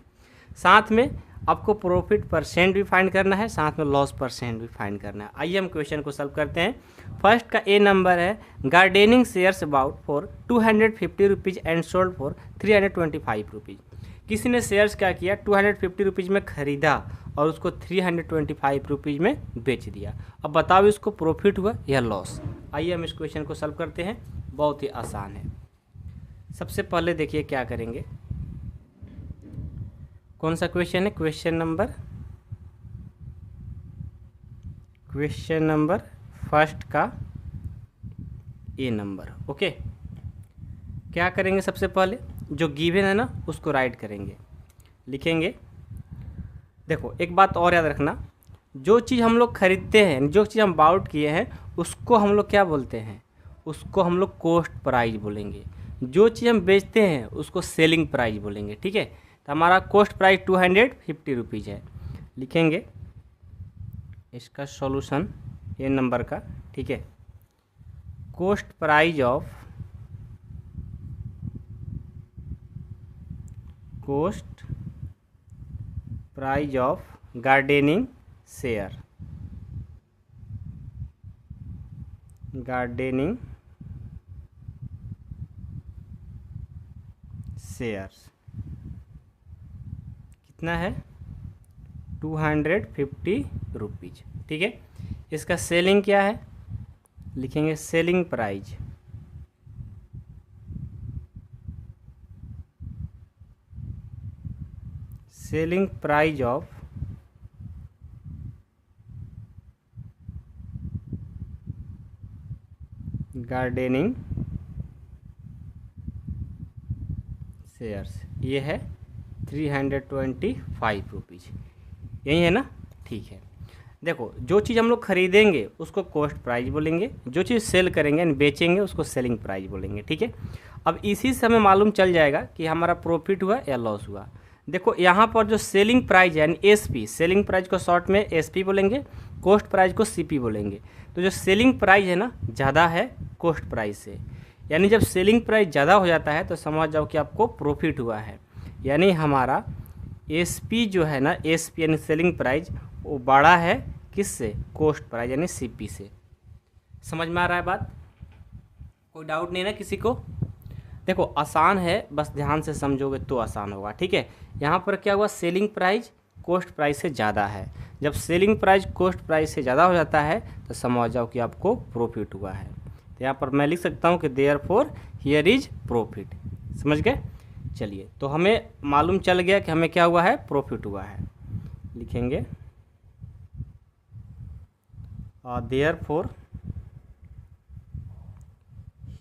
साथ में आपको प्रॉफिट परसेंट भी फाइंड करना है, साथ में लॉस परसेंट भी फाइंड करना है। आइए हम क्वेश्चन को सॉल्व करते हैं। फर्स्ट का A नंबर है, gardening shares about for 250 rupees and sold for 325 rupees. किसी ने शेयर्स क्या किया, 250 रुपीज़ में ख़रीदा और उसको 325 रुपीज़ में बेच दिया। अब बताओ इसको प्रॉफिट हुआ या लॉस। आइए हम इस क्वेश्चन को सॉल्व करते हैं, बहुत ही आसान है। सबसे पहले देखिए क्या करेंगे, कौन सा क्वेश्चन है, क्वेश्चन नंबर फर्स्ट का A नंबर। ओके, क्या करेंगे, सबसे पहले जो गिवन है ना उसको राइट करेंगे, लिखेंगे। देखो एक बात और याद रखना, जो चीज़ हम लोग खरीदते हैं, जो चीज़ हम बाउट किए हैं उसको हम लोग क्या बोलते हैं, उसको हम लोग कॉस्ट प्राइस बोलेंगे। जो चीज़ हम बेचते हैं उसको सेलिंग प्राइस बोलेंगे। ठीक है, तो हमारा कॉस्ट प्राइस 250 रुपीज़ है। लिखेंगे इसका सॉल्यूशन A नंबर का। ठीक है, cost price of gardening shares कितना है, 250 रुपीज़। ठीक है, इसका सेलिंग क्या है, लिखेंगे selling price of gardening shares, ये है 325 रुपीज़। यही है ना। ठीक है, देखो जो चीज़ हम लोग खरीदेंगे उसको कॉस्ट प्राइस बोलेंगे, जो चीज़ सेल करेंगे यानी बेचेंगे उसको सेलिंग प्राइस बोलेंगे। ठीक है, अब इसी से हमें मालूम चल जाएगा कि हमारा प्रॉफिट हुआ या लॉस हुआ। देखो यहाँ पर जो सेलिंग प्राइस है यानी SP, सेलिंग प्राइस को शॉर्ट में SP बोलेंगे, कॉस्ट प्राइस को CP बोलेंगे। तो जो सेलिंग प्राइस है ना ज़्यादा है कॉस्ट प्राइस से, यानी जब सेलिंग प्राइस ज़्यादा हो जाता है तो समझ जाओ कि आपको प्रॉफिट हुआ है। यानी हमारा SP जो है ना, SP यानी सेलिंग प्राइस, वो बड़ा है किससे, कॉस्ट प्राइस यानी CP से। समझ में आ रहा है बात, कोई डाउट नहीं ना किसी को। देखो आसान है, बस ध्यान से समझोगे तो आसान होगा। ठीक है, यहाँ पर क्या हुआ, सेलिंग प्राइस कॉस्ट प्राइस से ज़्यादा है। जब सेलिंग प्राइस कॉस्ट प्राइस से ज़्यादा हो जाता है तो समझ जाओ कि आपको प्रॉफिट हुआ है। तो यहाँ पर मैं लिख सकता हूँ कि देयरफॉर हियर इज प्रॉफिट। समझ गए। चलिए, तो हमें मालूम चल गया कि हमें क्या हुआ है, प्रॉफिट हुआ है। लिखेंगे देयरफॉर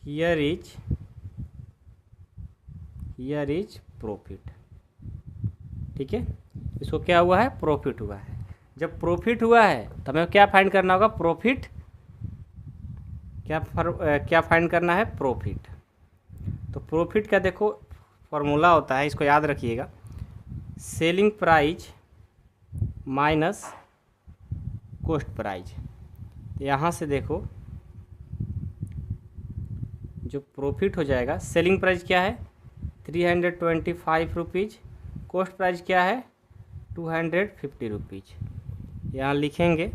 हियर इज प्रॉफिट। ठीक है, इसको क्या हुआ है, प्रॉफिट हुआ है। जब प्रॉफिट हुआ है तो हमें क्या फाइंड करना होगा, प्रॉफिट। क्या फाइंड करना है, प्रॉफिट। तो प्रॉफिट का देखो फॉर्मूला होता है, इसको याद रखिएगा, selling price minus cost price. यहाँ से देखो जो प्रॉफिट हो जाएगा, सेलिंग प्राइस क्या है 325 रुपीज़, कॉस्ट प्राइस क्या है 250 रुपीज़। यहाँ लिखेंगे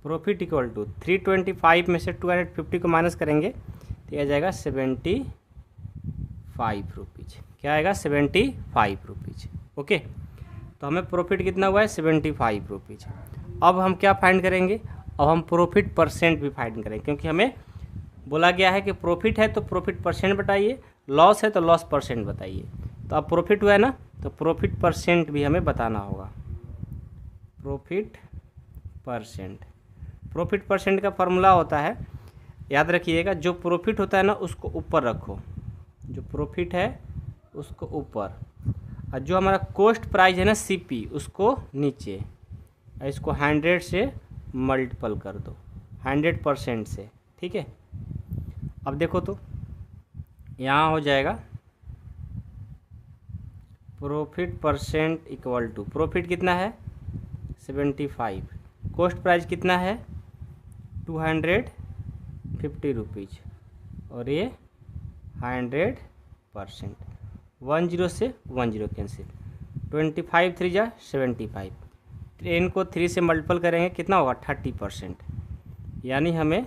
प्रॉफिट इक्वल टू 325 में से 250 को माइनस करेंगे तो यह जाएगा 75 रुपीज़। क्या आएगा 75 रुपीज़। ओके, तो हमें प्रॉफिट कितना हुआ है 75 रुपीज़। अब हम क्या फाइंड करेंगे, अब हम प्रॉफिट परसेंट भी फाइंड करेंगे, क्योंकि हमें बोला गया है कि प्रॉफिट है तो प्रॉफिट परसेंट बताइए, लॉस है तो लॉस परसेंट बताइए। तो अब प्रॉफिट हुआ है ना, तो प्रॉफिट परसेंट भी हमें बताना होगा। प्रॉफिट परसेंट का फॉर्मूला होता है, याद रखिएगा, जो प्रॉफिट होता है ना उसको ऊपर रखो, जो प्रॉफिट है उसको ऊपर, और जो हमारा कॉस्ट प्राइस है ना सीपी उसको नीचे, इसको 100 से मल्टीपल कर दो 100% से। ठीक है, अब देखो तो यहाँ हो जाएगा profit percent equal to, profit कितना है 75, कॉस्ट प्राइस कितना है 250 रुपीज़, और ये 100%। 10 से 10 कैंसिल, 25 3 जा 75, इनको 3 से मल्टीपल करेंगे कितना होगा 30%। यानी हमें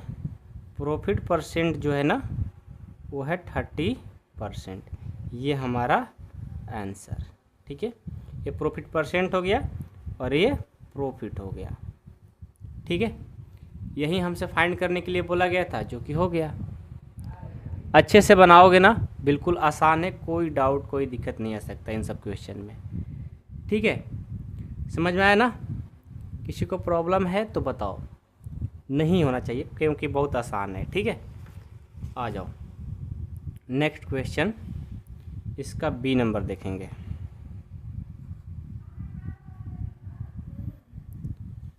प्रॉफिट परसेंट जो है ना वो है 30%। ये हमारा आंसर। ठीक है, ये प्रॉफिट परसेंट हो गया और ये प्रॉफिट हो गया। ठीक है, यही हमसे फाइंड करने के लिए बोला गया था, जो कि हो गया। अच्छे से बनाओगे ना, बिल्कुल आसान है, कोई डाउट कोई दिक्कत नहीं आ सकता इन सब क्वेश्चन में। ठीक है, समझ में आया ना? किसी को प्रॉब्लम है तो बताओ, नहीं होना चाहिए क्योंकि बहुत आसान है। ठीक है, आ जाओ नेक्स्ट क्वेश्चन, इसका बी नंबर देखेंगे।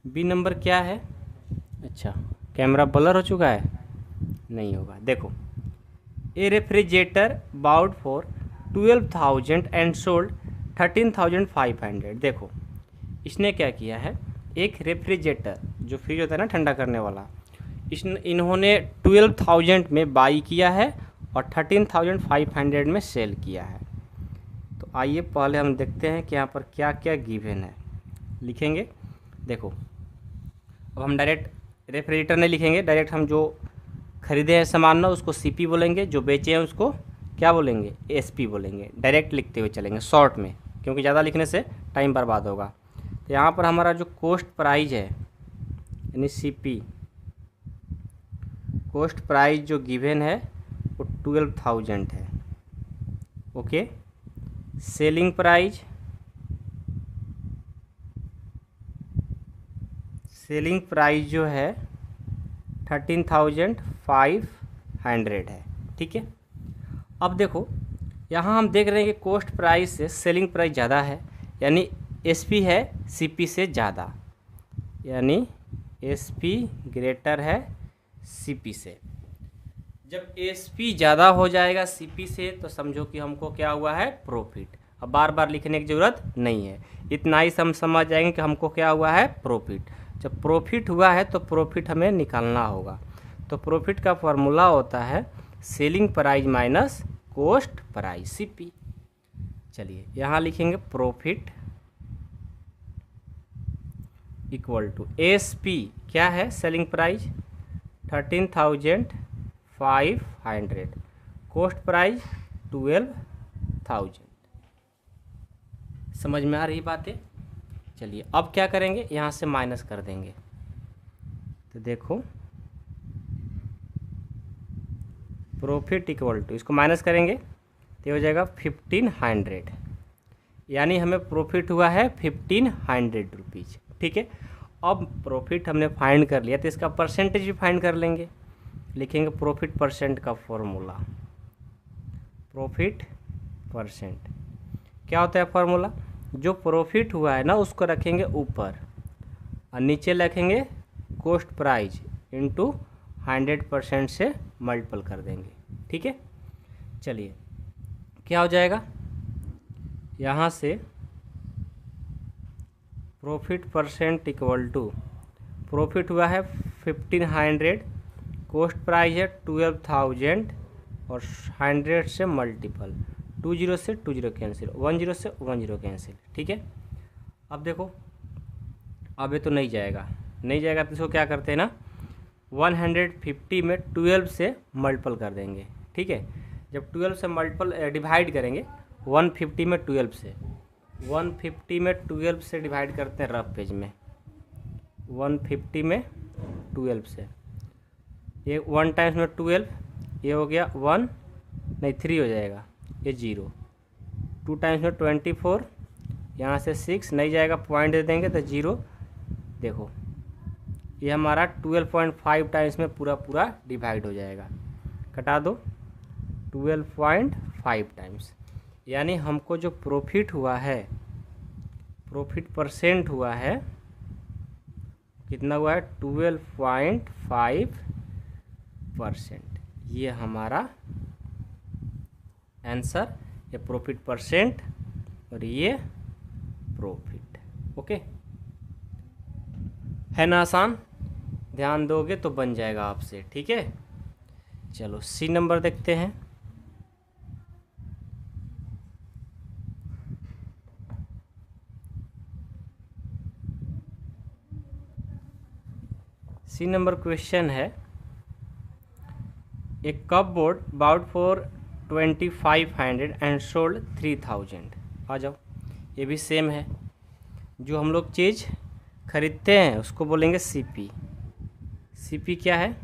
बी नंबर क्या है? अच्छा, कैमरा ब्लर हो चुका है, नहीं होगा। देखो, a refrigerator bought for 12,000 and sold 13,500। देखो, इसने क्या किया है, एक रेफ्रिजरेटर जो फ्रिज होता है ना ठंडा करने वाला, इन्होंने 12,000 में बाई किया है और 13,500 में सेल किया है। तो आइए पहले हम देखते हैं कि यहाँ पर क्या क्या गिवन है, लिखेंगे। देखो, अब हम डायरेक्ट रेफ्रिजरेटर नहीं लिखेंगे, डायरेक्ट हम जो खरीदे हैं सामान ना उसको सीपी बोलेंगे, जो बेचे हैं उसको क्या बोलेंगे एसपी बोलेंगे। डायरेक्ट लिखते हुए चलेंगे शॉर्ट में, क्योंकि ज़्यादा लिखने से टाइम बर्बाद होगा। तो यहाँ पर हमारा जो कॉस्ट प्राइस है यानी सीपी, कॉस्ट प्राइस जो गिवन है वो 12,000 है। Okay, selling price, selling price जो है 13,500 है। ठीक है, अब देखो यहाँ हम देख रहे हैं कि कॉस्ट प्राइस से सेलिंग प्राइस ज़्यादा है, यानी एसपी है सीपी से ज़्यादा, यानी एसपी ग्रेटर है सीपी से। जब एसपी ज़्यादा हो जाएगा सीपी से तो समझो कि हमको क्या हुआ है प्रॉफिट। अब बार बार लिखने की ज़रूरत नहीं है, इतना ही हम समझ जाएंगे कि हमको क्या हुआ है प्रॉफिट। जब प्रॉफिट हुआ है तो प्रॉफिट हमें निकालना होगा। तो प्रॉफिट का फॉर्मूला होता है selling price minus cost price CP. चलिए यहाँ लिखेंगे प्रॉफिट इक्वल टू एसपी क्या है सेलिंग प्राइस 13,500, कॉस्ट प्राइस 12,000। समझ में आ रही बातें? चलिए अब क्या करेंगे, यहाँ से माइनस कर देंगे। तो देखो प्रॉफिट इक्वल टू, इसको माइनस करेंगे तो हो जाएगा 1,500, यानी हमें प्रॉफिट हुआ है 1,500 रुपीज़। ठीक है, अब प्रॉफिट हमने फाइंड कर लिया तो इसका परसेंटेज भी फाइंड कर लेंगे। लिखेंगे प्रॉफिट परसेंट का फॉर्मूला, प्रॉफिट परसेंट क्या होता है फॉर्मूला, जो प्रॉफिट हुआ है ना उसको रखेंगे ऊपर और नीचे लिखेंगे कॉस्ट प्राइस इंटू 100% से मल्टीपल कर देंगे। ठीक है, चलिए क्या हो जाएगा, यहाँ से profit percent equal to, profit हुआ है 1,500, कॉस्ट प्राइस है 12,000 और 100 से मल्टीपल, 20 से 20 कैंसिल, 10 से 10 कैंसिल, ठीक है। अब देखो, अब ये तो नहीं जाएगा, नहीं जाएगा तो इसको क्या करते हैं ना, 150 में 12 से मल्टीपल कर देंगे, ठीक है। जब 12 से मल्टीपल डिवाइड करेंगे 150 में 12 से, 150 में 12 से डिवाइड करते हैं रफ पेज में, 150 में 12 से, ये 1 टाइम्स में 12, ये हो गया 1 नहीं 3 हो जाएगा, ये 0, 2 टाइम्स में 24, यहाँ से 6 नहीं जाएगा, पॉइंट दे देंगे तो 0, देखो ये हमारा 12.5 टाइम्स में पूरा डिवाइड हो जाएगा, कटा दो 12.5 टाइम्स, यानी हमको जो प्रॉफिट हुआ है, प्रॉफिट परसेंट हुआ है कितना हुआ है, 12.5%। ये हमारा आंसर, ये प्रॉफिट परसेंट और ये प्रॉफिट, ओके। है ना आसान, ध्यान दोगे तो बन जाएगा आपसे, ठीक है। चलो सी नंबर देखते हैं। सी नंबर क्वेश्चन है, a cupboard bought for 2500 and sold 3000। आ जाओ, ये भी सेम है, जो हम लोग चीज़ खरीदते हैं उसको बोलेंगे सीपी। सीपी क्या है,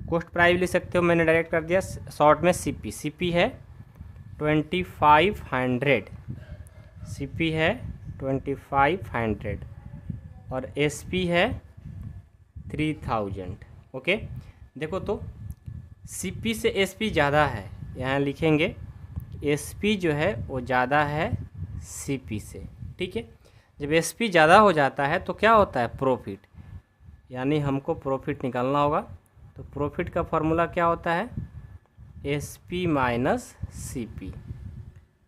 कॉस्ट प्राइस लिख सकते हो, मैंने डायरेक्ट कर दिया शॉर्ट में सीपी। सीपी है 2500, सीपी है 2500 और एसपी है 3000, ओके। देखो तो सीपी से एसपी ज़्यादा है, यहाँ लिखेंगे एसपी जो है वो ज़्यादा है सीपी से, ठीक है। जब एसपी ज़्यादा हो जाता है तो क्या होता है, प्रॉफिट, यानी हमको प्रॉफिट निकालना होगा। तो प्रॉफिट का फॉर्मूला क्या होता है, एसपी माइनस सीपी।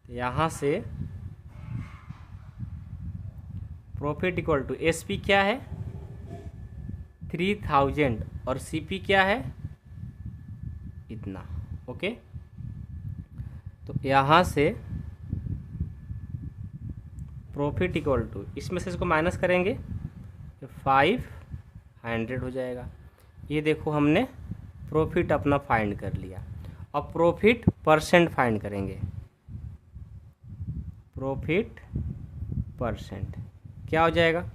यहाँ से प्रॉफिट इक्वल टू एसपी क्या है 3000 और सीपी क्या है इतना, ओके। तो यहाँ से प्रॉफिट इक्वल टू, इसमें से इसको माइनस करेंगे तो 500 हो जाएगा। ये देखो हमने प्रॉफिट अपना फाइंड कर लिया। अब प्रॉफिट परसेंट फाइंड करेंगे, प्रॉफिट परसेंट क्या हो जाएगा,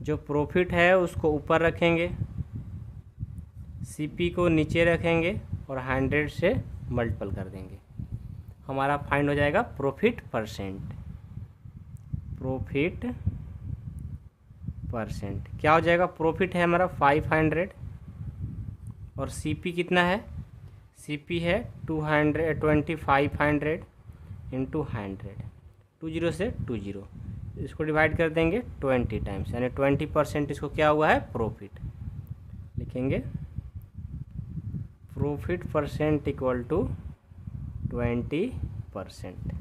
जो प्रॉफिट है उसको ऊपर रखेंगे, सीपी को नीचे रखेंगे और 100 से मल्टीपल कर देंगे, हमारा फाइंड हो जाएगा प्रॉफिट परसेंट। प्रॉफिट परसेंट क्या हो जाएगा, प्रॉफिट है हमारा 500 और सीपी कितना है, सीपी है 2500 इंटू 100, 20 से 20, इसको डिवाइड कर देंगे 20 टाइम्स, यानी 20% इसको क्या हुआ है प्रॉफिट। लिखेंगे प्रॉफिट परसेंट इक्वल टू 20%।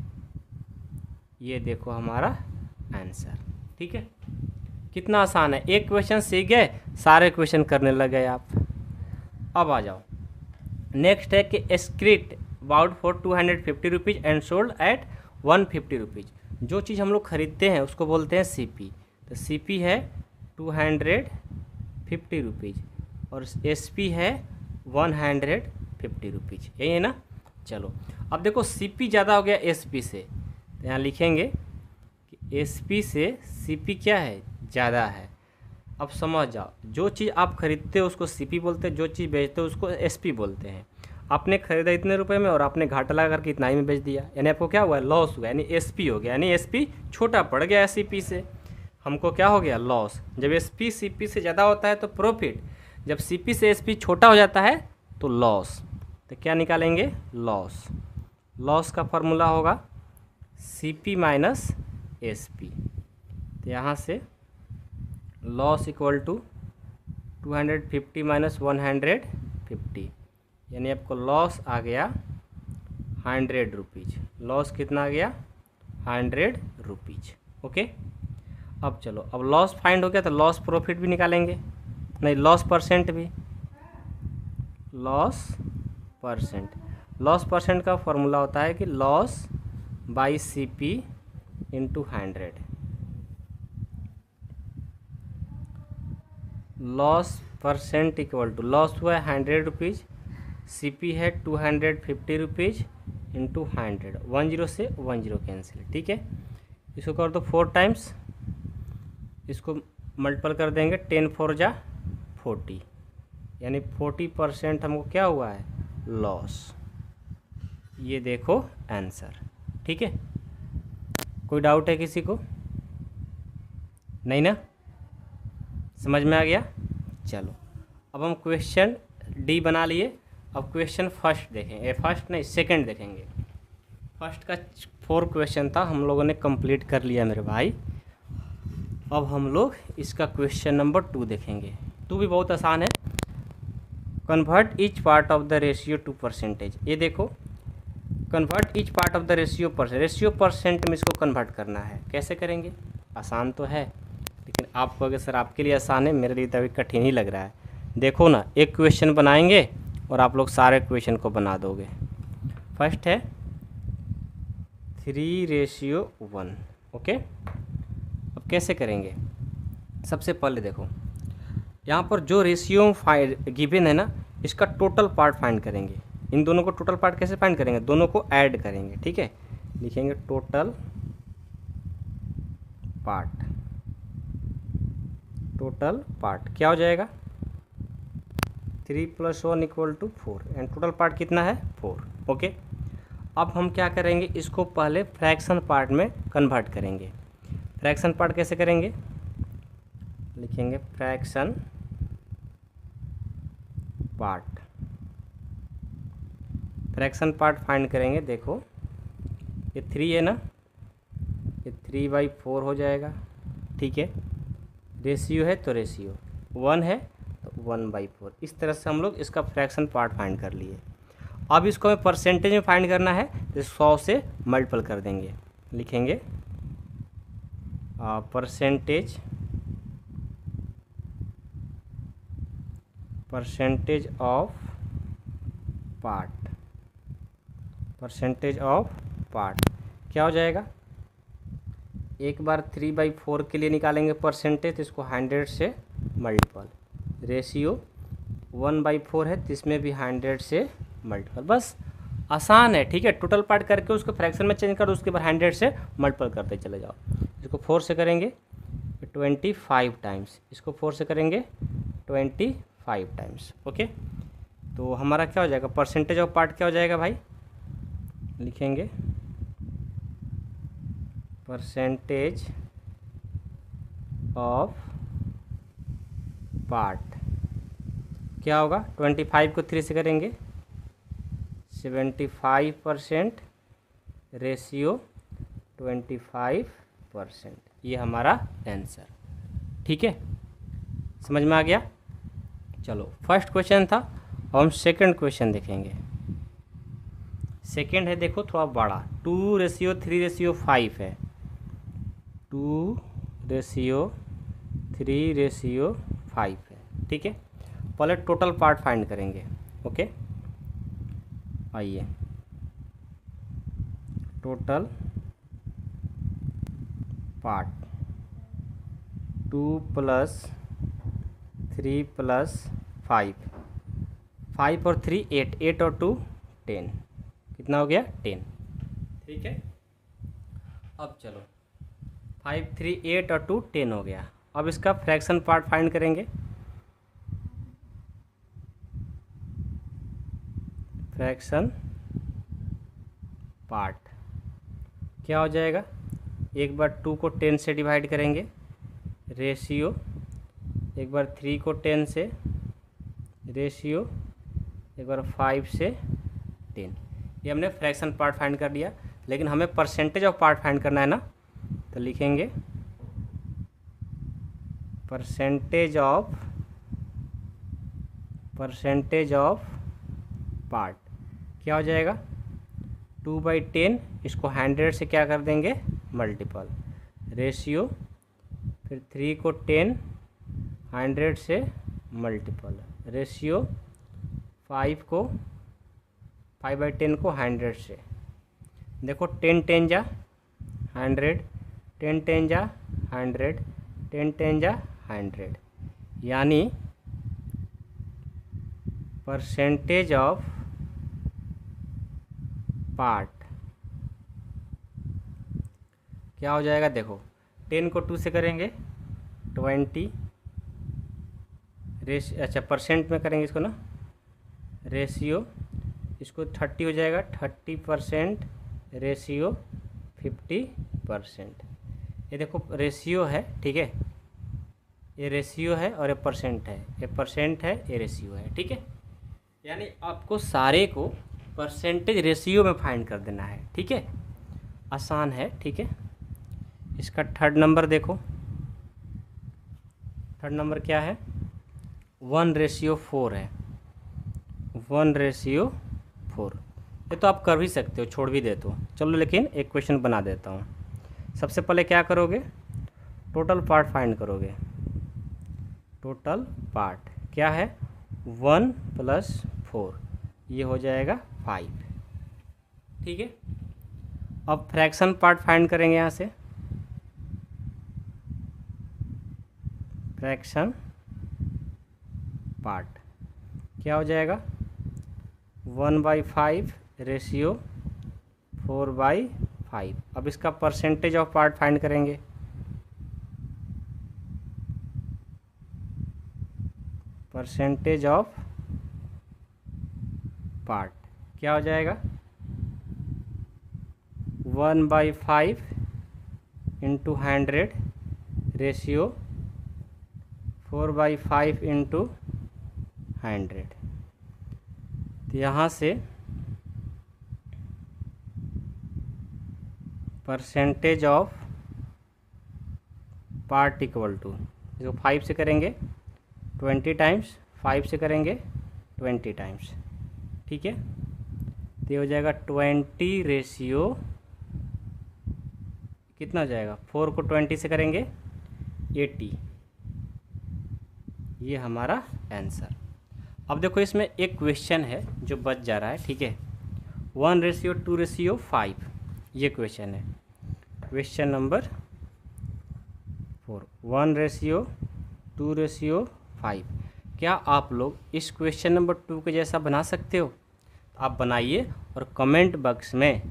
ये देखो हमारा आंसर, ठीक है। कितना आसान है, एक क्वेश्चन सीख गए, सारे क्वेश्चन करने लग गए आप। अब आ जाओ, नेक्स्ट है कि script bought for 250 rupees and sold at 150 rupees. जो चीज़ हम लोग खरीदते हैं उसको बोलते हैं सीपी। तो सीपी है 250 रुपीज़ और एसपी है 150 रुपीज़, यही है ना। चलो अब देखो सीपी ज़्यादा हो गया एसपी से, तो यहाँ लिखेंगे कि एसपी से सीपी क्या है ज़्यादा है। अब समझ जाओ, जो चीज़ आप खरीदते हो उसको सीपी बोलते हैं, जो चीज़ बेचते हो उसको एसपी बोलते हैं। आपने खरीदा इतने रुपए में और आपने घाटा लगा करके इतना ही में बेच दिया, यानी आपको क्या हुआ, लॉस हुआ, यानी एसपी हो गया, यानी एसपी छोटा पड़ गया सीपी से, हमको क्या हो गया लॉस। जब एसपी सीपी से ज़्यादा होता है तो प्रॉफिट, जब सीपी से एसपी छोटा हो जाता है तो लॉस। तो क्या निकालेंगे, लॉस। लॉस का फॉर्मूला होगा सीपी माइनस एसपी। तो यहाँ से लॉस इक्वल टू 250 माइनस 150, यानी आपको लॉस आ गया 100 रुपीज़। लॉस कितना आ गया 100 रुपीज़, ओके। अब चलो, अब लॉस फाइंड हो गया तो लॉस प्रॉफिट भी निकालेंगे, नहीं लॉस परसेंट भी। Loss percent. लॉस परसेंट का फॉर्मूला होता है कि loss by C P into 100। Loss percent equal to, loss हुआ है 100 रुपीज़, सी पी है 250 रुपीज़ इंटू 100। 10 से 10 कैंसिल, ठीक है। इसको कर दो 4 टाइम्स, इसको मल्टीपल कर देंगे, 10 4 जा 40, यानी 40% हमको क्या हुआ है, लॉस। ये देखो आंसर, ठीक है। कोई डाउट है किसी को? नहीं ना, समझ में आ गया। चलो अब हम क्वेश्चन डी बना लिए। अब क्वेश्चन फर्स्ट देखेंगे, फर्स्ट नहीं सेकंड देखेंगे। फर्स्ट का 4 क्वेश्चन था, हम लोगों ने कंप्लीट कर लिया मेरे भाई। अब हम लोग इसका क्वेश्चन नंबर 2 देखेंगे। 2 भी बहुत आसान है। Convert each part of the ratio two percentage. ये देखो, convert each part of the ratio percent, ratio percent में इसको कन्वर्ट करना है। कैसे करेंगे? आसान तो है, लेकिन आपको अगर सर आपके लिए आसान है, मेरे लिए तो अभी कठिन ही लग रहा है। देखो ना, एक क्वेश्चन बनाएंगे और आप लोग सारे क्वेश्चन को बना दोगे। फर्स्ट है 3:1। ओके, अब कैसे करेंगे? सबसे पहले देखो, यहाँ पर जो रेशियो गिवन है ना, इसका टोटल पार्ट फाइंड करेंगे। इन दोनों को टोटल पार्ट कैसे फाइंड करेंगे? दोनों को ऐड करेंगे, ठीक है। लिखेंगे टोटल पार्ट, टोटल पार्ट क्या हो जाएगा? 3 + 1 = 4, एंड टोटल पार्ट कितना है? 4। ओके, अब हम क्या करेंगे, इसको पहले फ्रैक्शन पार्ट में कन्वर्ट करेंगे। फ्रैक्शन पार्ट कैसे करेंगे? लिखेंगे fraction part. Fraction part find करेंगे। देखो ये 3 है ना, ये 3/4 हो जाएगा, ठीक है। रेशियो है तो रेशियो 1 है तो 1/4। इस तरह से हम लोग इसका फ्रैक्शन पार्ट फाइंड कर लिए। अब इसको हमें परसेंटेज में फाइंड करना है, तो 100 से मल्टीपल कर देंगे। लिखेंगे percentage of part, percentage of part क्या हो जाएगा? एक बार 3/4 के लिए निकालेंगे परसेंटेज, तो इसको 100 से मल्टीपल। रेशियो 1/4 है तो इसमें भी 100 से मल्टीपल। बस आसान है, ठीक है। टोटल पार्ट करके उसको फ्रैक्शन में चेंज कर दो, उसके बाद 100 से मल्टीपल करते चले जाओ। इसको 4 से करेंगे 25 टाइम्स, इसको 4 से करेंगे 25 टाइम्स। ओके, तो हमारा क्या हो जाएगा? परसेंटेज ऑफ पार्ट क्या हो जाएगा भाई? लिखेंगे परसेंटेज ऑफ पार्ट क्या होगा? 25 को 3 से करेंगे 75%, रेशियो 25%। ये हमारा आंसर, ठीक है। समझ में आ गया? चलो फर्स्ट क्वेश्चन था, अब हम सेकंड क्वेश्चन देखेंगे। सेकंड है, देखो थोड़ा बड़ा, 2:3:5 है। 2:3:5 है, ठीक है। पहले टोटल पार्ट फाइंड करेंगे। ओके, आइए टोटल पार्ट 2 + 3 + 5, 5 और 3 8, 8 और 2 10, कितना हो गया? 10, ठीक है। अब चलो 5 3 8 और 2 10 हो गया। अब इसका फ्रैक्शन पार्ट फाइंड करेंगे। फ्रैक्शन पार्ट क्या हो जाएगा? एक बार 2 को 10 से डिवाइड करेंगे, रेशियो एक बार 3 को 10 से, रेशियो एक बार 5 से 10। ये हमने फ्रैक्शन पार्ट फाइंड कर लिया, लेकिन हमें परसेंटेज ऑफ पार्ट फाइंड करना है ना, तो लिखेंगे परसेंटेज ऑफ पार्ट क्या हो जाएगा? 2/10, इसको 100 से क्या कर देंगे? मल्टीपल। रेशियो फिर 3 को 10 100 से मल्टीपल, रेशियो 5/10 को 100 से, देखो 10 10 जा 100, 10 10 जा 100, 10 10 जा 100, यानी परसेंटेज ऑफ पार्ट क्या हो जाएगा, देखो 10 को 2 से करेंगे 20 अच्छा परसेंट में करेंगे इसको ना, रेशियो इसको 30 हो जाएगा, 30% रेशियो 50%। ये देखो रेशियो है, ठीक है, ये रेशियो है और ये परसेंट है, ये परसेंट है, ये रेशियो है, ठीक है। यानी आपको सारे को परसेंटेज रेशियो में फाइंड कर देना है, ठीक है, आसान है, ठीक है। इसका थर्ड नंबर देखो, थर्ड नंबर क्या है, 1:4 है, 1:4। ये तो आप कर भी सकते हो, छोड़ भी देते हो, चलो लेकिन एक क्वेश्चन बना देता हूँ। सबसे पहले क्या करोगे, टोटल पार्ट फाइंड करोगे। टोटल पार्ट क्या है, 1 + 4, ये हो जाएगा 5, ठीक है। अब फ्रैक्शन पार्ट फाइंड करेंगे यहाँ से, फ्रैक्शन पार्ट क्या हो जाएगा, 1/5 रेशियो 4/5। अब इसका परसेंटेज ऑफ पार्ट फाइंड करेंगे, परसेंटेज ऑफ पार्ट क्या हो जाएगा, 1/5 × 100 रेशियो 4/5 × 100। तो यहाँ से percentage of part equal to, इसको 5 से करेंगे 20 टाइम्स, 5 से करेंगे 20 टाइम्स, ठीक है। तो ये हो जाएगा 20 रेशियो कितना हो जाएगा, 4 को 20 से करेंगे 80, ये हमारा आंसर। अब देखो इसमें एक क्वेश्चन है जो बच जा रहा है, ठीक है, 1:2:5, ये क्वेश्चन है, क्वेश्चन नंबर 4, 1:2:5। क्या आप लोग इस क्वेश्चन नंबर 2 के जैसा बना सकते हो? आप बनाइए और कमेंट बॉक्स में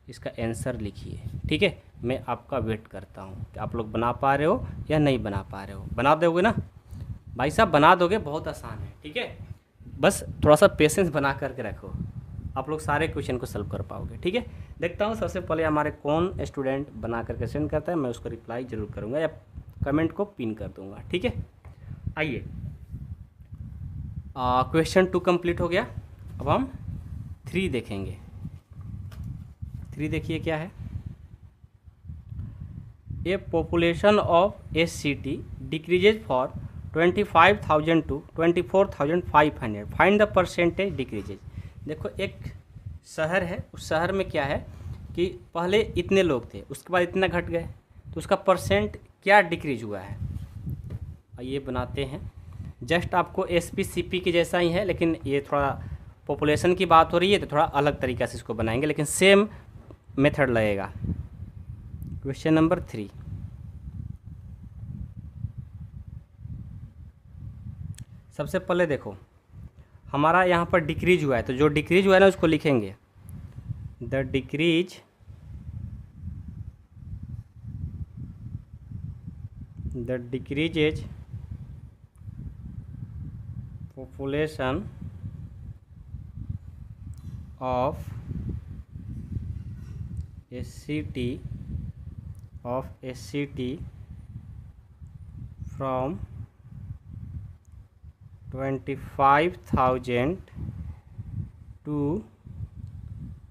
इसका आंसर लिखिए, ठीक है। मैं आपका वेट करता हूँ कि आप लोग बना पा रहे हो या नहीं बना पा रहे हो। बना दोगे ना भाई साहब, बना दोगे, बहुत आसान है, ठीक है। बस थोड़ा सा पेशेंस बना करके रखो, आप लोग सारे क्वेश्चन को सॉल्व कर पाओगे, ठीक है। देखता हूँ सबसे पहले हमारे कौन स्टूडेंट बना करके सेंड करता है, मैं उसको रिप्लाई जरूर करूँगा या कमेंट को पिन कर दूँगा, ठीक है। आइए, क्वेश्चन 2 कंप्लीट हो गया। अब हम 3 देखेंगे। 3 देखिए क्या है, ए population of SCT decreases for 25,000 to 24,500, find the percentage decreases. देखो एक शहर है, उस शहर में क्या है कि पहले इतने लोग थे, उसके बाद इतना घट गए, तो उसका परसेंट क्या डिक्रीज हुआ है। ये बनाते हैं, जस्ट आपको SPCP के जैसा ही है, लेकिन ये थोड़ा पॉपुलेशन की बात हो रही है तो थोड़ा अलग तरीक़ा से इसको बनाएंगे, लेकिन सेम मेथड लगेगा। क्वेश्चन नंबर 3, सबसे पहले देखो हमारा यहाँ पर डिक्रीज हुआ है, तो जो डिक्रीज हुआ है ना उसको लिखेंगे, the decreases population of SCT from 25,000 to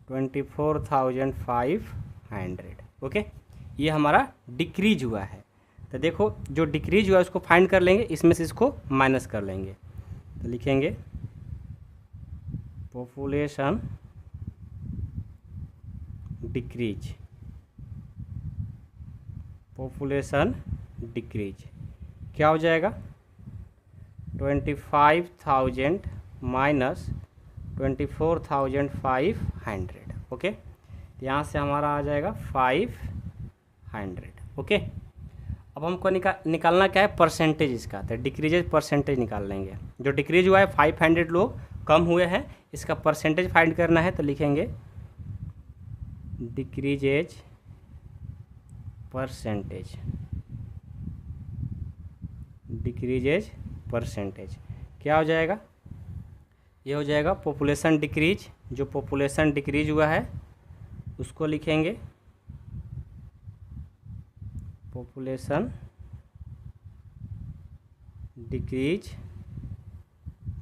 24,500, okay. ये हमारा डिक्रीज हुआ है, तो देखो जो डिक्रीज हुआ है उसको फाइंड कर लेंगे, इसमें से इसको माइनस कर लेंगे, तो लिखेंगे पॉपुलेशन डिक्रीज क्या हो जाएगा, 25,000 - 24,500। ओके, तो यहाँ से हमारा आ जाएगा 500। ओके, अब हमको निकालना क्या है, परसेंटेज इसका, तो डिक्रीजेज परसेंटेज निकाल लेंगे। जो डिक्रीज हुआ है 500 लोग कम हुए हैं, इसका परसेंटेज फाइंड करना है, तो लिखेंगे डिक्रीजेज परसेंटेज। डिक्रीजेज परसेंटेज क्या हो जाएगा, ये हो जाएगा पॉपुलेशन डिक्रीज। जो पॉपुलेशन डिक्रीज हुआ है उसको लिखेंगे population decrease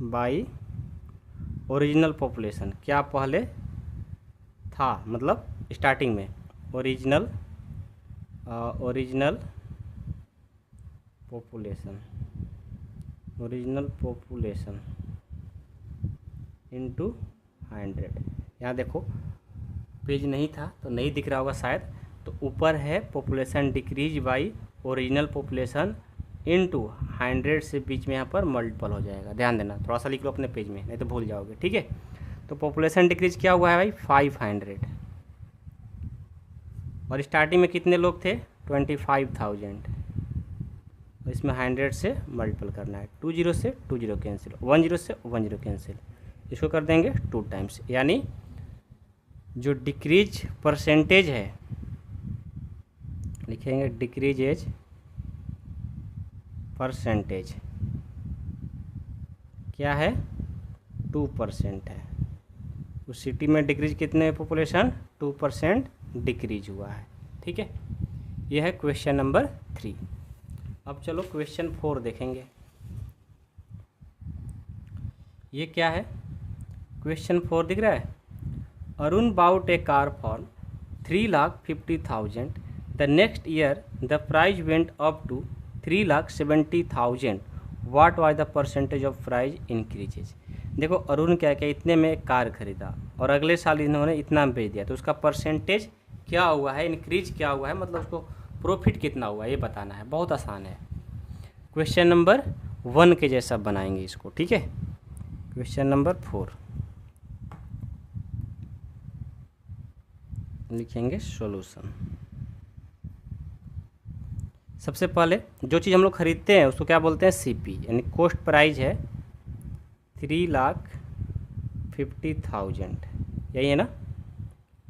by original population. क्या पहले था, मतलब स्टार्टिंग में ओरिजिनल पॉपुलेशन इंटू 100। यहाँ देखो पेज नहीं था तो नहीं दिख रहा होगा शायद, तो ऊपर है population decrease by original population into 100 से बीच में यहाँ पर मल्टीपल हो जाएगा। ध्यान देना, थोड़ा सा लिख लो अपने पेज में, नहीं तो भूल जाओगे। ठीक है, तो पॉपुलेशन डिक्रीज क्या हुआ है भाई, 500। और स्टार्टिंग में कितने लोग थे, 25,000। इसमें 100 से मल्टीपल करना है, 20 से 20 कैंसिल, 10 से 10 कैंसिल, इसको कर देंगे 2 टाइम्स। यानी जो डिक्रीज परसेंटेज है, लिखेंगे डिक्रीजेज परसेंटेज क्या है, 2% है। उस सिटी में डिक्रीज कितने है, पॉपुलेशन 2% डिक्रीज हुआ है। ठीक है, यह है क्वेश्चन नंबर 3। अब चलो क्वेश्चन 4 देखेंगे। ये क्या है, क्वेश्चन 4 दिख रहा है, Arun bought a car for 3,50,000। The next year the price went up to 3,70,000। What was the percentage of price increases. देखो अरुण क्या क्या इतने में एक कार खरीदा और अगले साल इन्होंने इतना में बेच दिया, तो उसका परसेंटेज क्या हुआ है, इंक्रीज क्या हुआ है, मतलब उसको प्रॉफिट कितना हुआ है, ये बताना है। बहुत आसान है, क्वेश्चन नंबर 1 के जैसा बनाएंगे इसको। ठीक है, क्वेश्चन नंबर 4 लिखेंगे सॉल्यूशन। सबसे पहले जो चीज़ हम लोग खरीदते हैं उसको क्या बोलते हैं, सीपी, यानी कॉस्ट प्राइस है 3,50,000, यही है ना,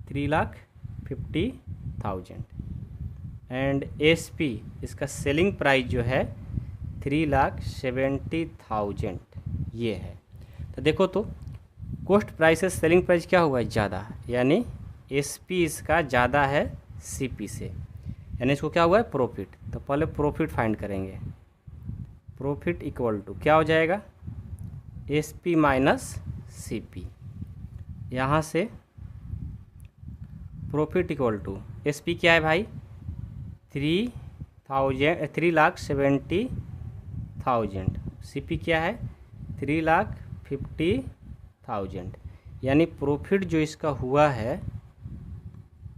3,50,000। एंड एसपी, इसका सेलिंग प्राइस जो है 3,70,000 ये है। तो देखो तो कॉस्ट प्राइस से सेलिंग प्राइस क्या हुआ है, ज़्यादा, यानी एसपी इसका ज़्यादा है सीपी से, यानी इसको क्या हुआ है, प्रॉफिट। तो पहले प्रॉफिट फाइंड करेंगे, प्रॉफिट इक्वल टू क्या हो जाएगा, एसपी माइनस सीपी। यहाँ से प्रॉफिट इक्वल टू एसपी क्या है भाई, 3,70,000, सीपी क्या है 3,50,000। यानी प्रॉफिट जो इसका हुआ है,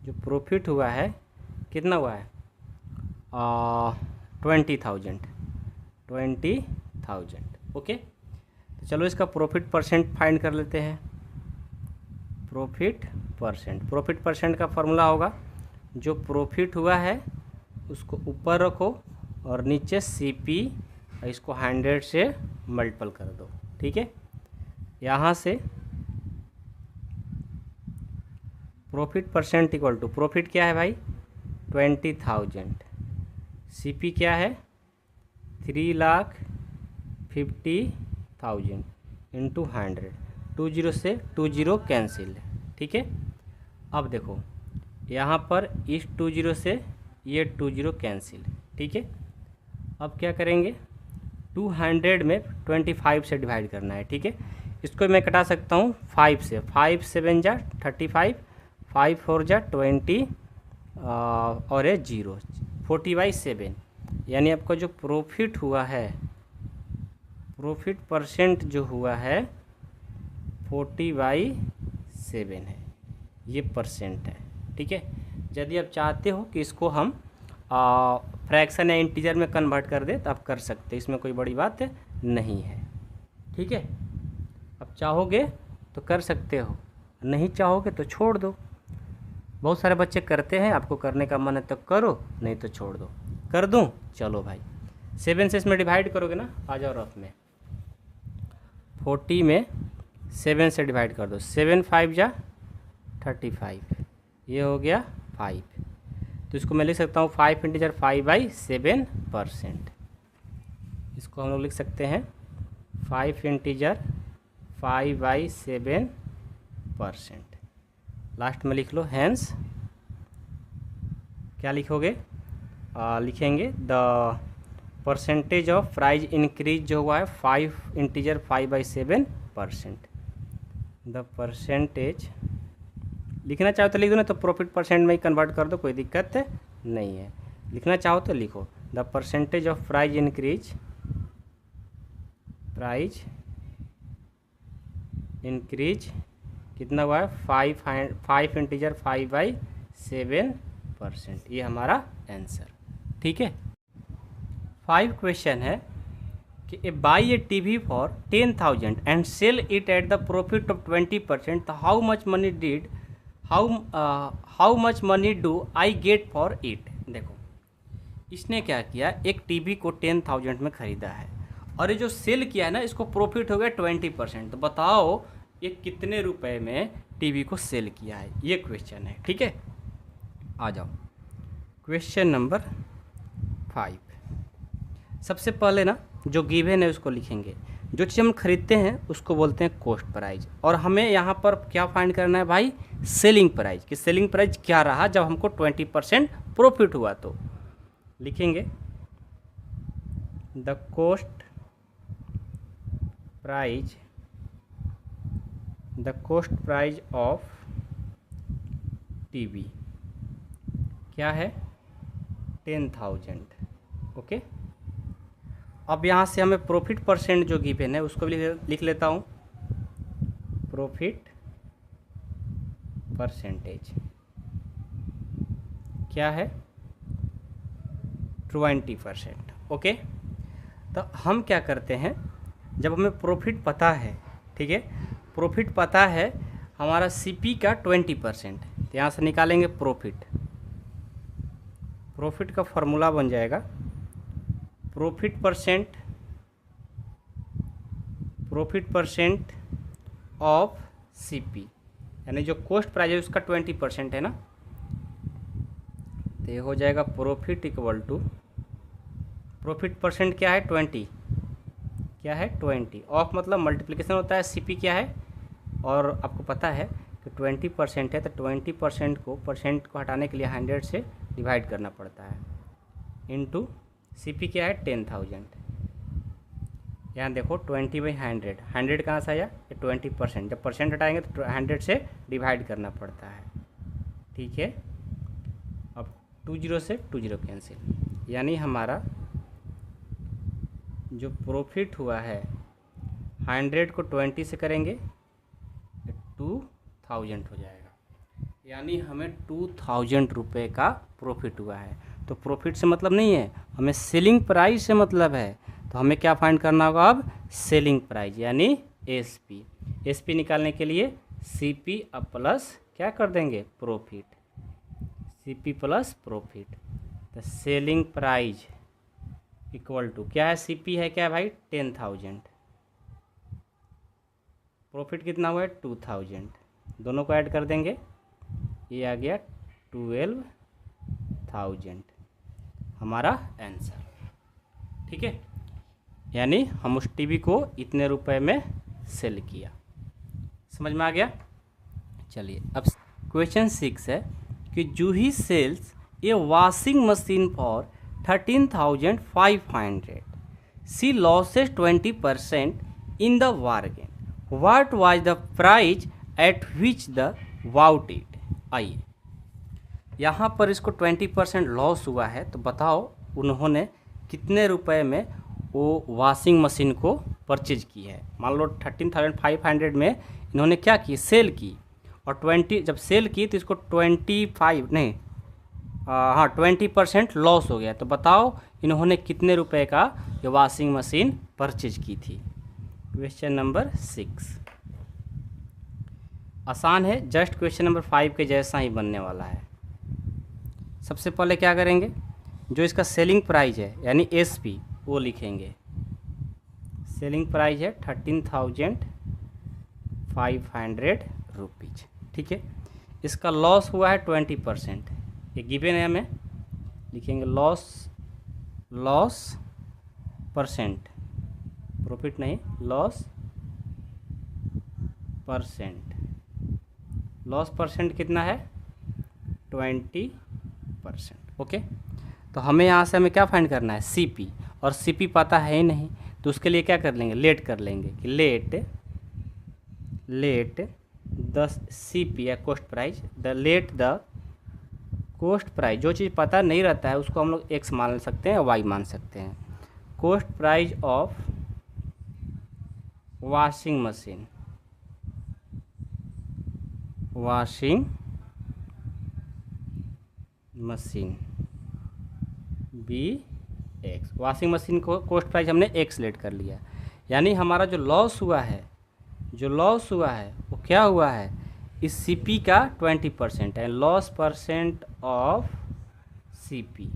जो प्रॉफिट हुआ है कितना हुआ है, 20,000। ओके, तो चलो इसका प्रॉफिट परसेंट फाइंड कर लेते हैं। प्रॉफिट परसेंट का फॉर्मूला होगा, जो प्रॉफिट हुआ है उसको ऊपर रखो और नीचे सीपी, इसको 100 से मल्टीपल कर दो। ठीक है, यहाँ से profit percent equal to profit क्या है भाई 20,000, सीपी क्या है 3,50,000 इंटू 100, 20 से 20 कैंसिल। ठीक है, अब देखो यहाँ पर इस 20 से ये 20 कैंसिल। ठीक है, अब क्या करेंगे, 200 में 25 से डिवाइड करना है। ठीक है, इसको मैं कटा सकता हूँ 5 से, 5 7 जा 35, 5 4 जा 20 और ये 0, 40/7। यानी आपका जो प्रॉफिट हुआ है, प्रॉफिट परसेंट जो हुआ है 40/7 है, ये परसेंट है। ठीक है, यदि आप चाहते हो कि इसको हम फ्रैक्शन या इंटीजर में कन्वर्ट कर दे तो आप कर सकते हैं, इसमें कोई बड़ी बात नहीं है। ठीक है, अब चाहोगे तो कर सकते हो, नहीं चाहोगे तो छोड़ दो। बहुत सारे बच्चे करते हैं, आपको करने का मन है तो करो, नहीं तो छोड़ दो। कर दूं? चलो भाई 7 से इसमें डिवाइड करोगे ना, आ जाओ रफ में। 40 में 7 से डिवाइड कर दो, 7 5 जा 35, ये हो गया 5। तो इसको मैं लिख सकता हूँ 5 इंटीजर 5/7%। इसको हम लोग लिख सकते हैं 5 इंटीजर 5/7%। लास्ट में लिख लो हैंस, क्या लिखोगे? लिखेंगे the percentage of price increase जो हुआ है 5 इंटीजर 5/7%। द परसेंटेज लिखना चाहो तो लिख दो, ना तो प्रॉफिट परसेंट में ही कन्वर्ट कर दो, कोई दिक्कत नहीं है। लिखना चाहो तो लिखो the percentage of price increase कितना हुआ है 5 इंटीजर 5/7%। ये हमारा आंसर, ठीक है। 5 क्वेश्चन है कि buy a TV for 10,000 and sell it at the profit of 20%, how much money do I get for it. देखो इसने क्या किया, एक टीवी को 10,000 में ख़रीदा है और ये जो सेल किया है ना, इसको प्रॉफिट हो गया 20%। तो बताओ ये कितने रुपए में टीवी को सेल किया है, ये क्वेश्चन है, ठीक है। आ जाओ क्वेश्चन नंबर 5। सबसे पहले ना जो गिवन है उसको लिखेंगे। जो चीज़ हम खरीदते हैं उसको बोलते हैं कॉस्ट प्राइस, और हमें यहाँ पर क्या फाइंड करना है भाई, सेलिंग प्राइस। कि सेलिंग प्राइस क्या रहा जब हमको 20% प्रॉफिट हुआ। तो लिखेंगे the cost prize of TV क्या है, 10,000। ओके, अब यहाँ से हमें प्रॉफिट परसेंट जो गिवन है उसको भी लिख लेता हूँ, प्रॉफिट परसेंटेज क्या है, 20%। ओके, तो हम क्या करते हैं, जब हमें प्रॉफिट पता है, ठीक है, प्रॉफिट पता है हमारा सीपी का 20%, तो यहाँ से निकालेंगे प्रॉफिट का फॉर्मूला बन जाएगा प्रॉफिट परसेंट ऑफ सीपी, यानी जो कॉस्ट प्राइस है उसका 20% है ना, तो ये हो जाएगा profit equal to, profit percent क्या है 20, क्या है 20, ऑफ मतलब मल्टीप्लिकेशन होता है, सीपी क्या है, और आपको पता है कि 20% है तो 20% को हटाने के लिए 100 से डिवाइड करना पड़ता है, इनटू सीपी क्या है 10,000। यहाँ देखो 20/100, 100 कहाँ से आया, ये 20%, जब परसेंट हटाएंगे तो 100 से डिवाइड करना पड़ता है, ठीक है। अब 20 से 20 कैंसिल, यानी हमारा जो प्रॉफिट हुआ है 100 को 20 से करेंगे 2,000 हो जाएगा, यानी हमें 2,000 रुपये का प्रॉफिट हुआ है। तो प्रॉफिट से मतलब नहीं है, हमें सेलिंग प्राइस से मतलब है। तो हमें क्या फाइंड करना होगा अब, सेलिंग प्राइस यानी एसपी निकालने के लिए सीपी अब प्लस क्या कर देंगे, प्रॉफिट, सीपी प्लस प्रॉफिट। तो सेलिंग प्राइस इक्वल टू क्या है, सीपी है क्या है भाई 10,000, प्रॉफिट कितना हुआ है 2,000, दोनों को ऐड कर देंगे, ये आ गया 12,000 हमारा आंसर, ठीक है। यानी हम उस टीवी को इतने रुपए में सेल किया, समझ में आ गया। चलिए अब क्वेश्चन 6 है कि Juhi sells a washing machine for 13,500, she loses 20% in the bargain, what was the price at which the bought it. आइए यहाँ पर इसको 20% लॉस हुआ है, तो बताओ उन्होंने कितने रुपए में वो वॉशिंग मशीन को परचेज की है। मान लो 13,500 में इन्होंने क्या की, सेल की, और 20 जब सेल की तो इसको 20% लॉस हो गया। तो बताओ इन्होंने कितने रुपए का ये वॉशिंग मशीन परचेज की थी। क्वेश्चन नंबर 6, आसान है, जस्ट क्वेश्चन नंबर 5 के जैसा ही बनने वाला है। सबसे पहले क्या करेंगे, जो इसका सेलिंग प्राइस है यानी एसपी वो लिखेंगे। सेलिंग प्राइस है 13,500 रुपीज़, ठीक है। इसका लॉस हुआ है 20%, ये गिवन है, हमें लिखेंगे लॉस परसेंट, प्रॉफिट नहीं, लॉस परसेंट कितना है 20%, ओके। तो हमें यहाँ से हमें क्या फाइंड करना है, सीपी, और सीपी पता है ही नहीं, तो उसके लिए क्या कर लेंगे, लेट कर लेंगे कि लेट द सीपी या cost price, let the cost price, जो चीज़ पता नहीं रहता है उसको हम लोग एक्स मान सकते हैं या वाई मान सकते हैं। Cost price of washing machine be x, washing machine को कॉस्ट प्राइस हमने एक्स लेट कर लिया, यानी हमारा जो लॉस हुआ है वो क्या हुआ है, इस सीपी का 20% है, लॉस परसेंट ऑफ सीपी,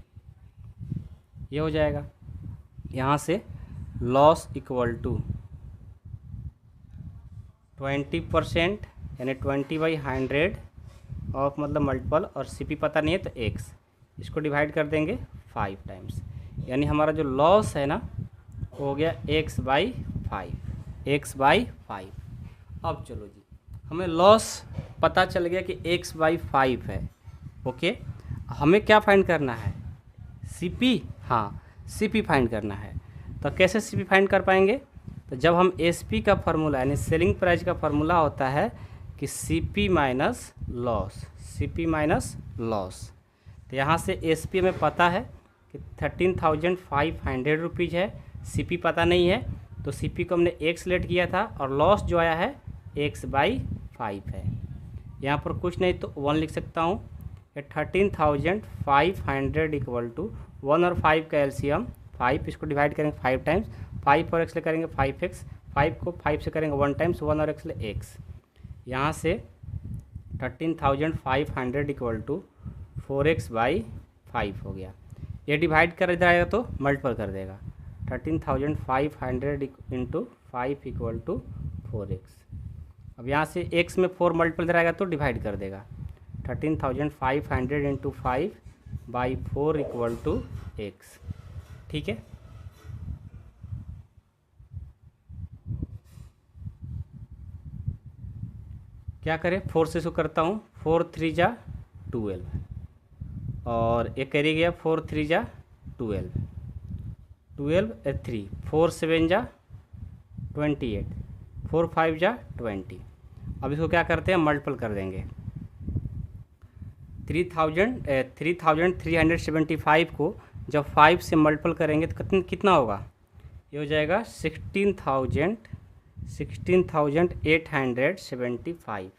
ये हो जाएगा। यहाँ से लॉस इक्वल टू 20% यानी 20/100 ऑफ मतलब मल्टीपल, और सीपी पता नहीं है तो एक्स, इसको डिवाइड कर देंगे 5 टाइम्स, यानी हमारा जो लॉस है ना हो गया x/5। अब चलो जी, हमें लॉस पता चल गया कि x/5 है, ओके। हमें क्या फाइंड करना है, सीपी, हाँ सीपी फाइंड करना है। तो कैसे सीपी फाइंड कर पाएंगे, तो जब हम एसपी का फार्मूला यानी सेलिंग प्राइस का फार्मूला होता है कि सीपी माइनस लॉस, तो यहाँ से एसपी में पता है कि 13,500 रुपीज़ है, सीपी पता नहीं है, तो सीपी को हमने एक्स लेट किया था, और लॉस जो आया है x/5 है। यहाँ पर कुछ नहीं तो 1 लिख सकता हूँ, 13,500 इक्वल टू 1 और 5 का एलसीएम 5, इसको डिवाइड करेंगे 5 टाइम्स, 5 और x ले करेंगे 5x, 5 को 5 से करेंगे 1 टाइम्स, 1 और x ले x, यहाँ से 13,500 इक्वल टू 4x/5 हो गया। ये डिवाइड कर इधर आएगा तो मल्टीपल कर देगा, 13,500 इंटू 5 इक्वल टू 4x। अब यहाँ से x में 4 मल्टीपल इधर आएगा तो डिवाइड कर देगा, 13,500 इंटू 5/4 इक्वल टू x, ठीक है। क्या करें, 4 से शुरू करता हूँ, 4 3 जा 12, और एक कैरी गया 4 3 जा 12, 3 4 7 जा 28, 4 5 जा 20। अब इसको क्या करते हैं, मल्टीपल कर देंगे, 3,375 को जब 5 से मल्टीपल करेंगे तो कितना होगा, ये हो जाएगा 16,875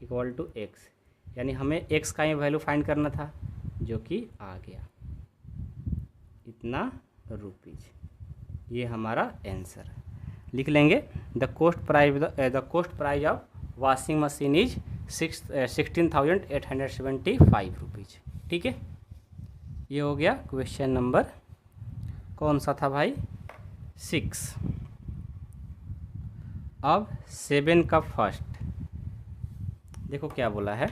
इक्वल टू एक्स, यानी हमें एक्स का ही वैल्यू फाइंड करना था जो कि आ गया इतना रुपीज़, ये हमारा आंसर। लिख लेंगे the cost price of washing machine is 16,875 rupees, ठीक है। ये हो गया क्वेश्चन नंबर कौन सा था भाई, 6। अब 7 का फर्स्ट देखो क्या बोला है,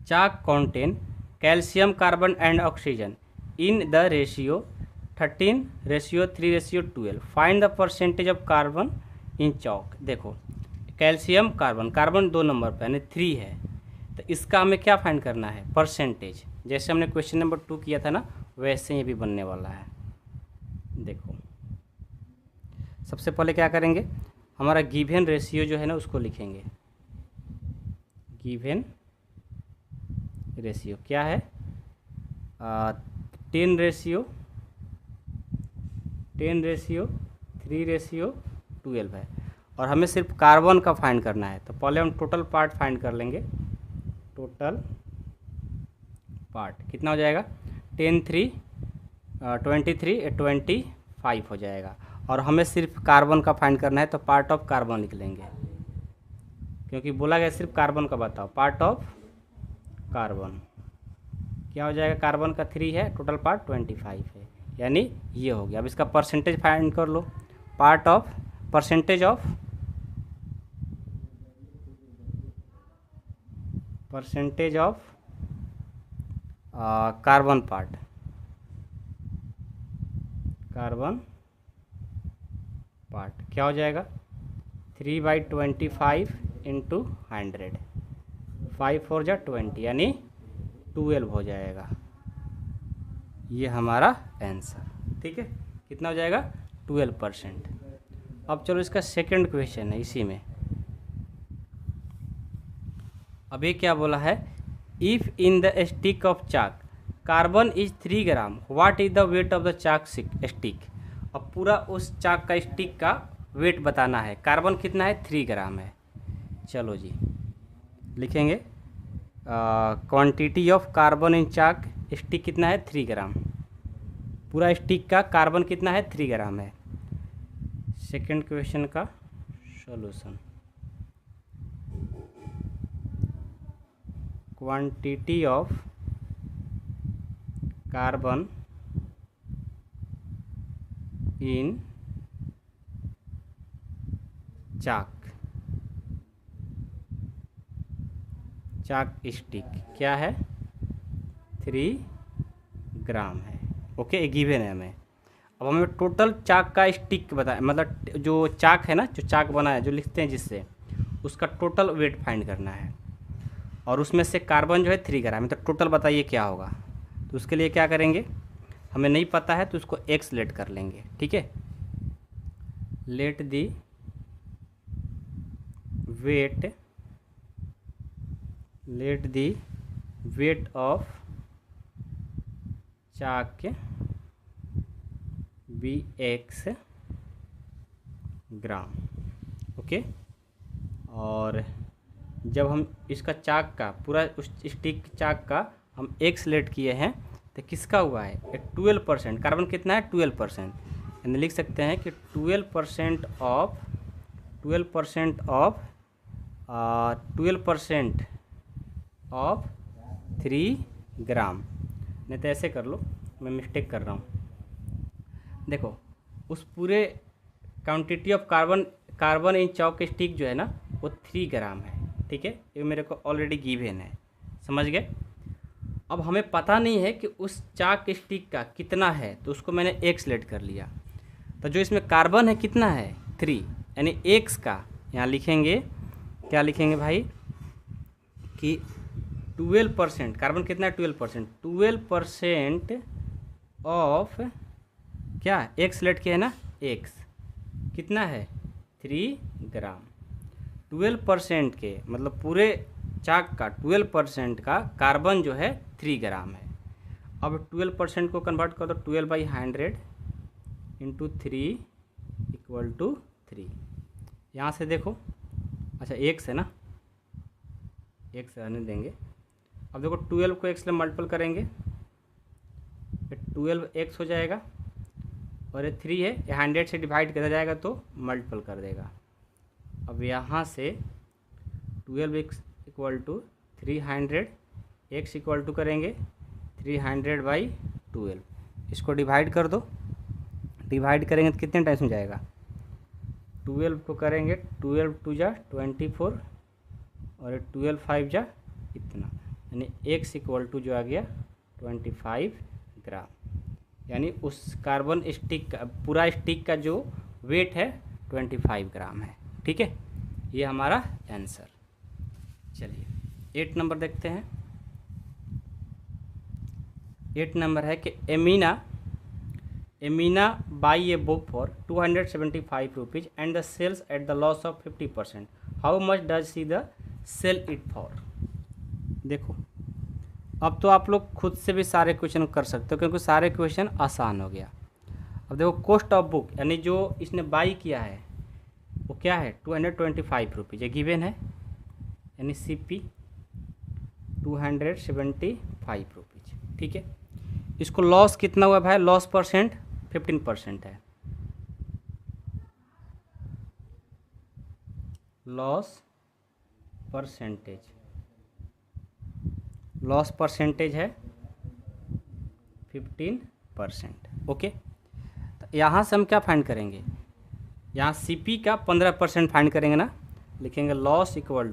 chalk contains calcium carbon and oxygen in the ratio 13:3:12, find the percentage of carbon in chalk. देखो कैल्शियम कार्बन 2 नंबर पर यानी 3 है, तो इसका हमें क्या फाइंड करना है, परसेंटेज, जैसे हमने क्वेश्चन नंबर 2 किया था ना वैसे ये भी बनने वाला है। देखो सबसे पहले क्या करेंगे, हमारा गिवन रेशियो जो है ना उसको लिखेंगे, गिवन रेशियो क्या है, 10:3:12 है, और हमें सिर्फ कार्बन का फाइंड करना है। तो पहले हम टोटल पार्ट फाइंड कर लेंगे, टोटल पार्ट कितना हो जाएगा, 10:3:23 25 हो जाएगा, और हमें सिर्फ कार्बन का फाइंड करना है तो पार्ट ऑफ कार्बन लिख लेंगे, क्योंकि बोला गया सिर्फ कार्बन का बताओ, पार्ट ऑफ कार्बन क्या हो जाएगा, कार्बन का 3 है, टोटल पार्ट 25 है, यानी ये हो गया। अब इसका परसेंटेज फाइंड कर लो, part of percentage of carbon part, carbon part क्या हो जाएगा 3/25 इंटू 100, 5 4 जा 20 यानी 12 हो जाएगा। ये हमारा आंसर, ठीक है, कितना हो जाएगा 12%। अब चलो इसका सेकंड क्वेश्चन है इसी में। अब ये क्या बोला है, if in the stick of chalk carbon is 3 gram, what is the weight of the chalk stick. अब पूरा उस चाक का स्टिक का वेट बताना है, कार्बन कितना है 3 ग्राम है। चलो जी लिखेंगे, quantity of carbon in chalk stick कितना है 3 ग्राम, पूरा स्टिक का कार्बन कितना है 3 ग्राम है। सेकंड क्वेश्चन का solution, quantity of carbon in chalk stick क्या है 3 ग्राम है। ओके, ये गिवन है हमें। अब हमें टोटल चाक का स्टिक बताया, मतलब जो चाक है ना, जो चाक बना है जो लिखते हैं जिससे, उसका टोटल वेट फाइंड करना है, और उसमें से कार्बन जो है 3 ग्राम है। तो टोटल बताइए क्या होगा। तो उसके लिए क्या करेंगे, हमें नहीं पता है तो उसको एक्स लेट कर लेंगे, ठीक है। Let the weight of chalk be x gram. Okay, और जब हम इसका चाक का पूरा उस स्टिक चाक का हम एक्स लेट किए हैं तो किसका हुआ है 12%, कार्बन कितना है 12%, यानी लिख सकते हैं कि 12% ऑफ 3 ग्राम। नहीं तो ऐसे कर लो, मैं मिस्टेक कर रहा हूँ। देखो उस पूरे quantity of carbon in chalk stick जो है ना वो 3 ग्राम है, ठीक है, ये मेरे को ऑलरेडी गिवन है, समझ गए। अब हमें पता नहीं है कि उस चाक स्टिक का कितना है, तो उसको मैंने एक्स लेट कर लिया। तो जो इसमें कार्बन है कितना है 3, यानी एक्स का यहाँ लिखेंगे, क्या लिखेंगे भाई कि 12%, कार्बन कितना है 12% ऑफ क्या एक्स लेट के है ना, एक्स कितना है 3 ग्राम। 12% के मतलब पूरे चाक का 12% का कार्बन जो है 3 ग्राम है। अब 12% को कन्वर्ट कर दो, 12/100 इंटू 3 इक्वल टू 3। यहाँ से देखो, अच्छा एक्स है ना, एक्स रहने देंगे। अब देखो 12 को एक्स से मल्टीपल करेंगे, 12x हो जाएगा, और ये 3 है, ये 100 से डिवाइड करा जाएगा तो मल्टीपल कर देगा। अब यहाँ से 12x equal to 300, x equal to करेंगे 300/12, इसको डिवाइड कर दो। डिवाइड करेंगे तो कितने टाइम्स में जाएगा, 12 को करेंगे 12 2 जा 24, और 12 5 जा इतना, यानी x इक्वल टू जो आ गया 25 ग्राम, यानी उस कार्बन स्टिक का पूरा स्टिक का जो वेट है 25 ग्राम है, ठीक है। ये हमारा आंसर। चलिए 8 नंबर देखते हैं। 8 नंबर है कि Amina buy a book for 275 rupees and the sells at the loss of 50%, how much does she the sell it for. देखो अब तो आप लोग खुद से भी सारे क्वेश्चन कर सकते हो, क्योंकि सारे क्वेश्चन आसान हो गया। अब देखो कॉस्ट ऑफ बुक, यानी जो इसने बाई किया है वो क्या है 225 रुपीज़, ये गिवन है, यानी CP 275 रुपीज़, ठीक है। इसको लॉस कितना हुआ भाई, लॉस परसेंट 15% है, लॉस परसेंटेज, लॉस परसेंटेज है 15%। ओके, तो यहाँ से हम क्या फाइंड करेंगे, यहाँ सीपी का 15% फाइंड करेंगे ना, लिखेंगे लॉस इक्वल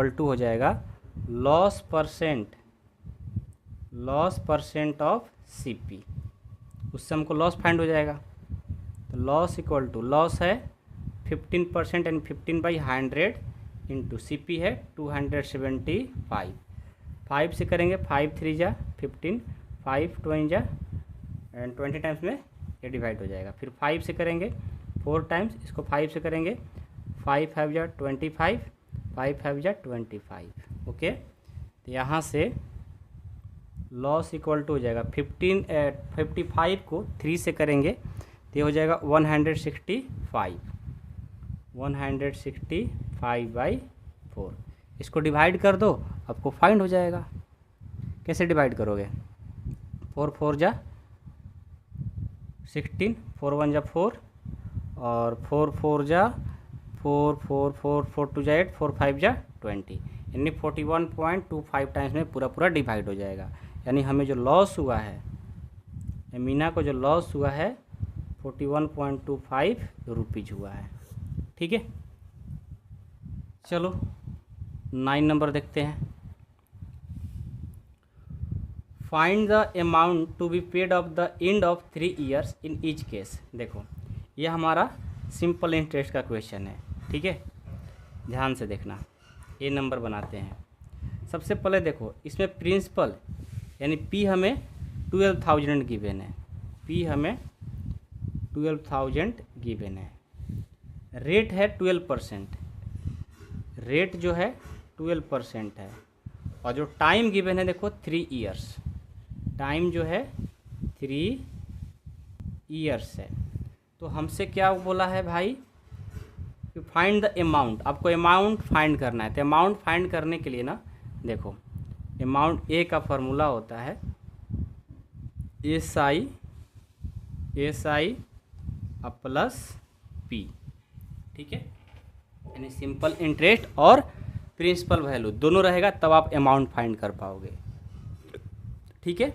टू हो जाएगा लॉस परसेंट ऑफ सीपी, उससे हमको लॉस फाइंड हो जाएगा। तो लॉस इक्वल टू, लॉस है 15% एंड 15/100 इंटू सीपी है 275, 5 से करेंगे 5 3 जा 15, 5 20 जा एंड 20 टाइम्स में ये डिवाइड हो जाएगा। फिर 5 से करेंगे 4 टाइम्स, इसको 5 से करेंगे 5 5 जा 25, 5 5 जा 25। ओके, तो यहाँ से लॉस इक्वल टू हो जाएगा 55 को 3 से करेंगे तो ये हो जाएगा 165/4। इसको डिवाइड कर दो, आपको फाइंड हो जाएगा। कैसे डिवाइड करोगे, 4 4 जा 16, 4 1 जा 4 और 4 4 जा 4 4 4 4 2 जा 8, 4 5 जा 20, यानी 41.25 टाइम्स में पूरा डिवाइड हो जाएगा। यानी हमें जो लॉस हुआ है, मीना को जो लॉस हुआ है 41.25 रुपीज़ हुआ है। ठीक है, चलो 9 नंबर देखते हैं। Find the amount to be paid of the end of 3 years in each case. देखो, ये हमारा सिंपल इंटरेस्ट का क्वेश्चन है। ठीक है, ध्यान से देखना, ये नंबर बनाते हैं। सबसे पहले देखो, इसमें प्रिंसिपल यानी पी हमें 12,000 गिवन है, पी हमें 12,000 गिवन है। रेट है 12%, रेट जो है 12% है, और जो टाइम गिवन है देखो 3 ईयर्स, टाइम जो है 3 ईयर्स है। तो हमसे क्या बोला है भाई, फाइंड द अमाउंट, आपको अमाउंट फाइंड करना है। तो अमाउंट फाइंड करने के लिए ना, देखो अमाउंट ए का फॉर्मूला होता है एस आई प्लस पी। ठीक है, यानी सिंपल इंटरेस्ट और प्रिंसिपल वैल्यू दोनों रहेगा, तब आप अमाउंट फाइंड कर पाओगे। ठीक है,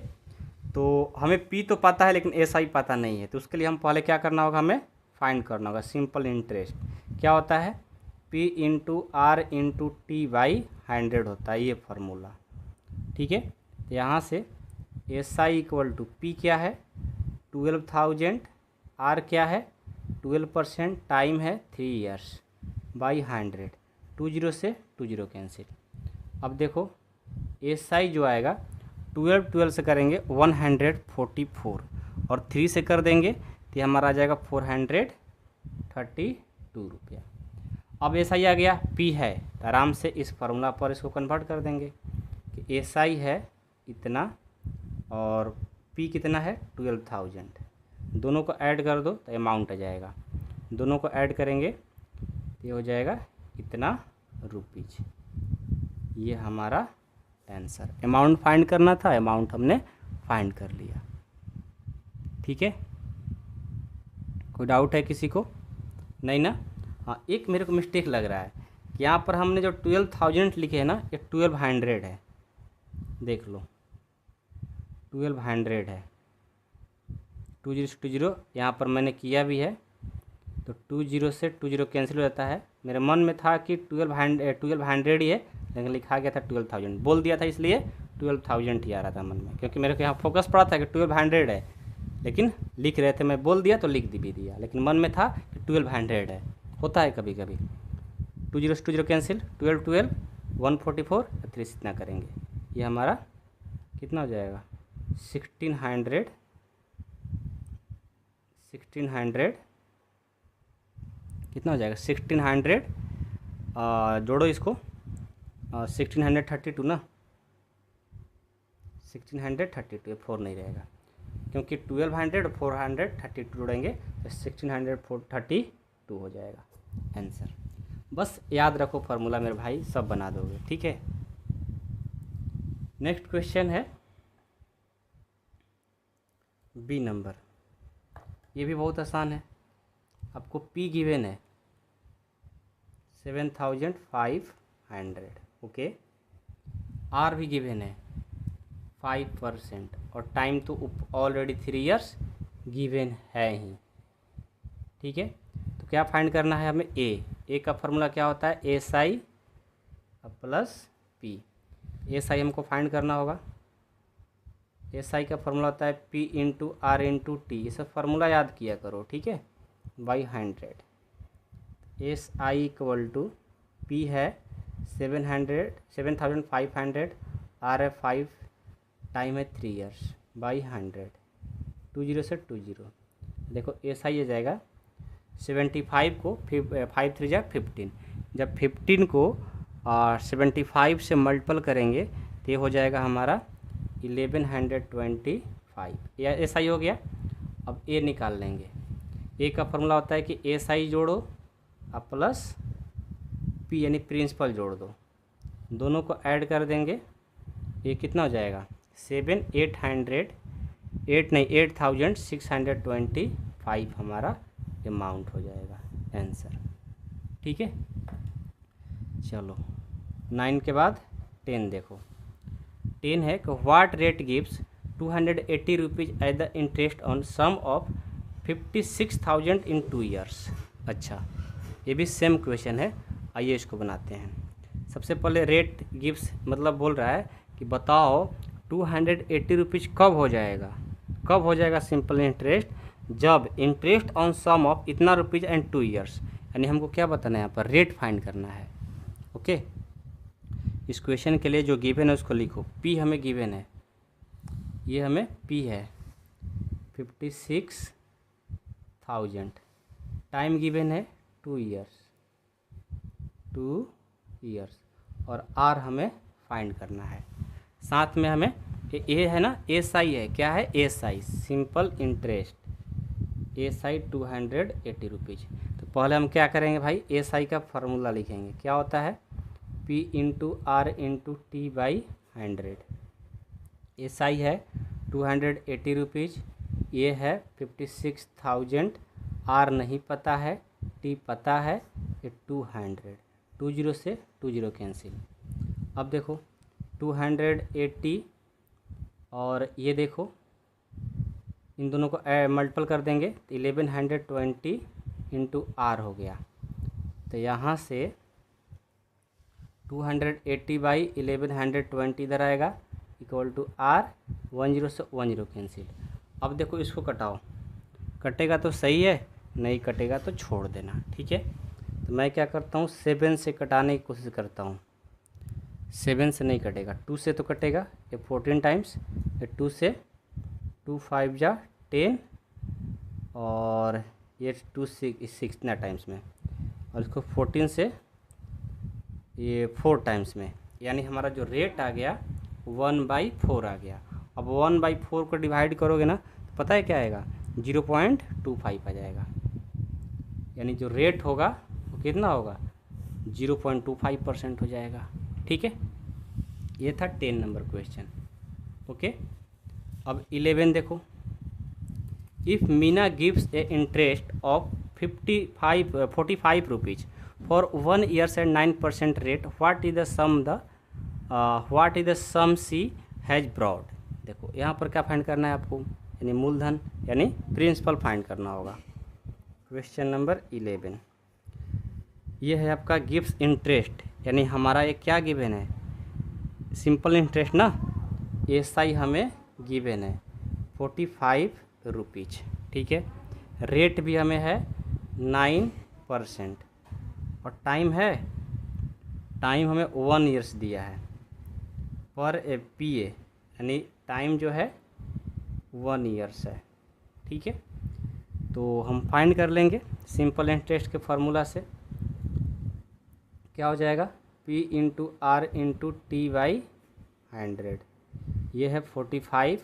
तो हमें पी तो पता है लेकिन एस आई पता नहीं है, तो उसके लिए हम पहले क्या करना होगा, हमें फाइंड करना होगा सिंपल इंटरेस्ट। क्या होता है, P into R into T by 100 होता है ये फार्मूला। ठीक है, तो यहाँ से S I equal to P क्या है 12,000, आर क्या है 12%, टाइम है 3 ईयर्स बाई 100, 20 से 20 कैंसिल। अब देखो एस आई जो आएगा 12 से करेंगे 144 और 3 से कर देंगे तो हमारा आ जाएगा 432 रुपया। अब एस आई आ गया, पी है तो आराम से इस फार्मूला पर इसको कन्वर्ट कर देंगे कि एस आई है इतना और पी कितना है 12,000, दोनों को ऐड कर दो तो अमाउंट आ जाएगा, दोनों को ऐड करेंगे तो ये हो जाएगा इतना रुपीज। ये हमारा आंसर, अमाउंट फाइंड करना था, अमाउंट हमने फाइंड कर लिया। ठीक है, कोई डाउट है किसी को? नहीं ना? हाँ, एक मेरे को मिस्टेक लग रहा है कि यहाँ पर हमने जो 12,000 लिखे हैं ना, ये 1200 है। देख लो 1200 है, 20 से 20 यहाँ पर मैंने किया भी है, तो 20 से 20 कैंसिल हो जाता है। मेरे मन में था कि 1200 ही है, लेकिन लिखा गया था 12,000, बोल दिया था इसलिए 12,000 ही आ रहा था मन में, क्योंकि मेरे को यहाँ फोकस पड़ा था कि 1200 है, लेकिन लिख रहे थे, मैं बोल दिया तो लिख भी दिया, लेकिन मन में था कि 1200 है। होता है कभी कभी, 20 से 20 कैंसिल, 12 12 144 3 इतना करेंगे, ये हमारा कितना हो जाएगा 1600 कितना हो जाएगा 1600, जोड़ो इसको 1632 ना, 1632, ये 4 नहीं रहेगा क्योंकि 1200 और 432 जोड़ेंगे तो 1632 हो जाएगा आंसर। बस याद रखो फार्मूला मेरे भाई, सब बना दोगे। ठीक है, नेक्स्ट क्वेश्चन है बी नंबर, ये भी बहुत आसान है। आपको पी गिवन है 7,500। ओके, आर भी गिवन है 5% और टाइम तो ऑलरेडी 3 इयर्स गिवन है ही। ठीक है, तो क्या फाइंड करना है हमें? ए का फॉर्मूला क्या होता है? S I plus P. S I हमको फाइंड करना होगा। एस आई का फॉर्मूला होता है P into R into T. ये सब फार्मूला याद किया करो, ठीक है, by 100। S I equal to P है 7,500, आर है 5, टाइम है 3 इयर्स, बाई 100, 20 से 20। देखो एस आई आ जाएगा 75 को 5 3 जा 15। जब 15 को 75 से मल्टीपल करेंगे तो ये हो जाएगा हमारा 1125। या एस आई हो गया। अब ए निकाल लेंगे। ए का फॉर्मूला होता है कि एस आई जोड़ो और प्लस पी यानी प्रिंसिपल जोड़ दो, दोनों को ऐड कर देंगे। ये कितना हो जाएगा? 8,625 हमारा अमाउंट हो जाएगा आंसर। ठीक है, चलो 9 के बाद 10 देखो। 10 है कि what rate gives 280 rupees at the interest on sum of 56,000 in 2 years. अच्छा, ये भी सेम क्वेश्चन है, आइए इसको बनाते हैं। सबसे पहले रेट गिव्स मतलब बोल रहा है कि बताओ 280 रुपीज़ कब हो जाएगा? कब हो जाएगा सिंपल इंटरेस्ट? जब इंटरेस्ट ऑन सम ऑफ इतना रुपीज़ एंड 2 ईयर्स, यानी हमको क्या बताना है यहाँ पर? रेट फाइंड करना है। ओके, इस क्वेश्चन के लिए जो गिवन है उसको लिखो। पी हमें गिवन है, ये हमें पी है 56,000, टाइम गिवन है 2 ईयर्स और आर हमें फाइंड करना है। साथ में हमें ए है ना, एस आई है। क्या है? S I simple interest, S I 280 rupees. तो पहले हम क्या करेंगे भाई? एस आई का फार्मूला लिखेंगे। क्या होता है? P into R into T by 100। S I है 280 रुपीज़, ये है 56,000, आर नहीं पता है, टी पता है, ये 200, 20 से 20 कैंसिल। अब देखो 280 और ये देखो इन दोनों को मल्टीपल कर देंगे तो 1120 इंटू आर हो गया। तो यहाँ से 280 बाई 1120 इधर आएगा इक्वल टू आर, 10 से 10 कैंसिल। अब देखो इसको कटाओ, कटेगा तो सही है, नहीं कटेगा तो छोड़ देना। ठीक है, तो मैं क्या करता हूँ 7 से कटाने की कोशिश करता हूँ। 7 से नहीं कटेगा, 2 से तो कटेगा। ये 14 टाइम्स, ये 2 से 2 5 जा 10 और ये 2 6 ना टाइम्स में, और इसको 14 से ये 4 टाइम्स में, यानी हमारा जो रेट आ गया 1/4 आ गया। अब 1/4 को डिवाइड करोगे ना तो पता है क्या आएगा? 0.25 आ जाएगा, यानी जो रेट होगा वो कितना होगा? 0.25% हो जाएगा। ठीक है, ये था 10 नंबर क्वेश्चन। ओके, अब 11 देखो। If Meena gives a interest of 45 rupees for 1 years and 9% rate, what is the sum she has borrowed. देखो यहाँ पर क्या फाइंड करना है आपको? यानी मूलधन यानी प्रिंसिपल फाइंड करना होगा। क्वेश्चन नंबर 11 ये है आपका गिव्स इंटरेस्ट, यानी हमारा ये क्या गिवन है? सिंपल इंटरेस्ट ना। एस आई हमें गिवन है 45 रुपीज़। ठीक है, रेट भी हमें है 9% और टाइम हमें 1 ईयर्स दिया है पर पी ए, यानी टाइम जो है 1 ईयर्स है। ठीक है, तो हम फाइंड कर लेंगे सिंपल इंटरेस्ट के फार्मूला से। क्या हो जाएगा? P into R into T by 100। ये है 45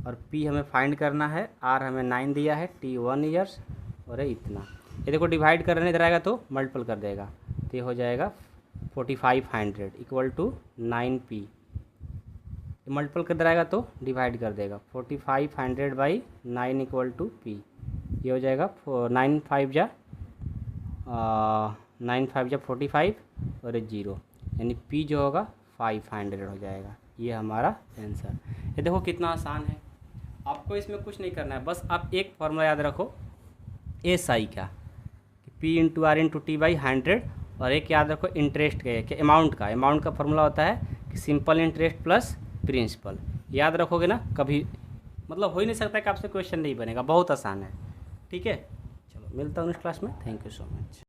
और पी हमें फाइंड करना है, आर हमें 9 दिया है, टी 1 ईयर्स और है इतना। ये देखो डिवाइड करने इधर आएगा तो मल्टीपल कर देगा, तो ये हो जाएगा 4500 इक्वल टू 9p। मल्टीपल कर देगा तो डिवाइड कर देगा 4500 बाई 9 इक्वल टू p। ये हो जाएगा 9 5 जा 9 5 जब 45 और 0, यानी P जो होगा 500 हो जाएगा। ये हमारा आंसर। ये देखो कितना आसान है, आपको इसमें कुछ नहीं करना है, बस आप एक फॉर्मूला याद रखो SI का, P into R into T by 100, और एक याद रखो इंटरेस्ट के अमाउंट का फॉर्मूला होता है कि सिंपल इंटरेस्ट प्लस प्रिंसिपल। याद रखोगे ना, कभी मतलब हो ही नहीं सकता कि आपसे क्वेश्चन नहीं बनेगा, बहुत आसान है। ठीक है, चलो मिलता हूँ नेक्स्ट क्लास में। Thank you so much.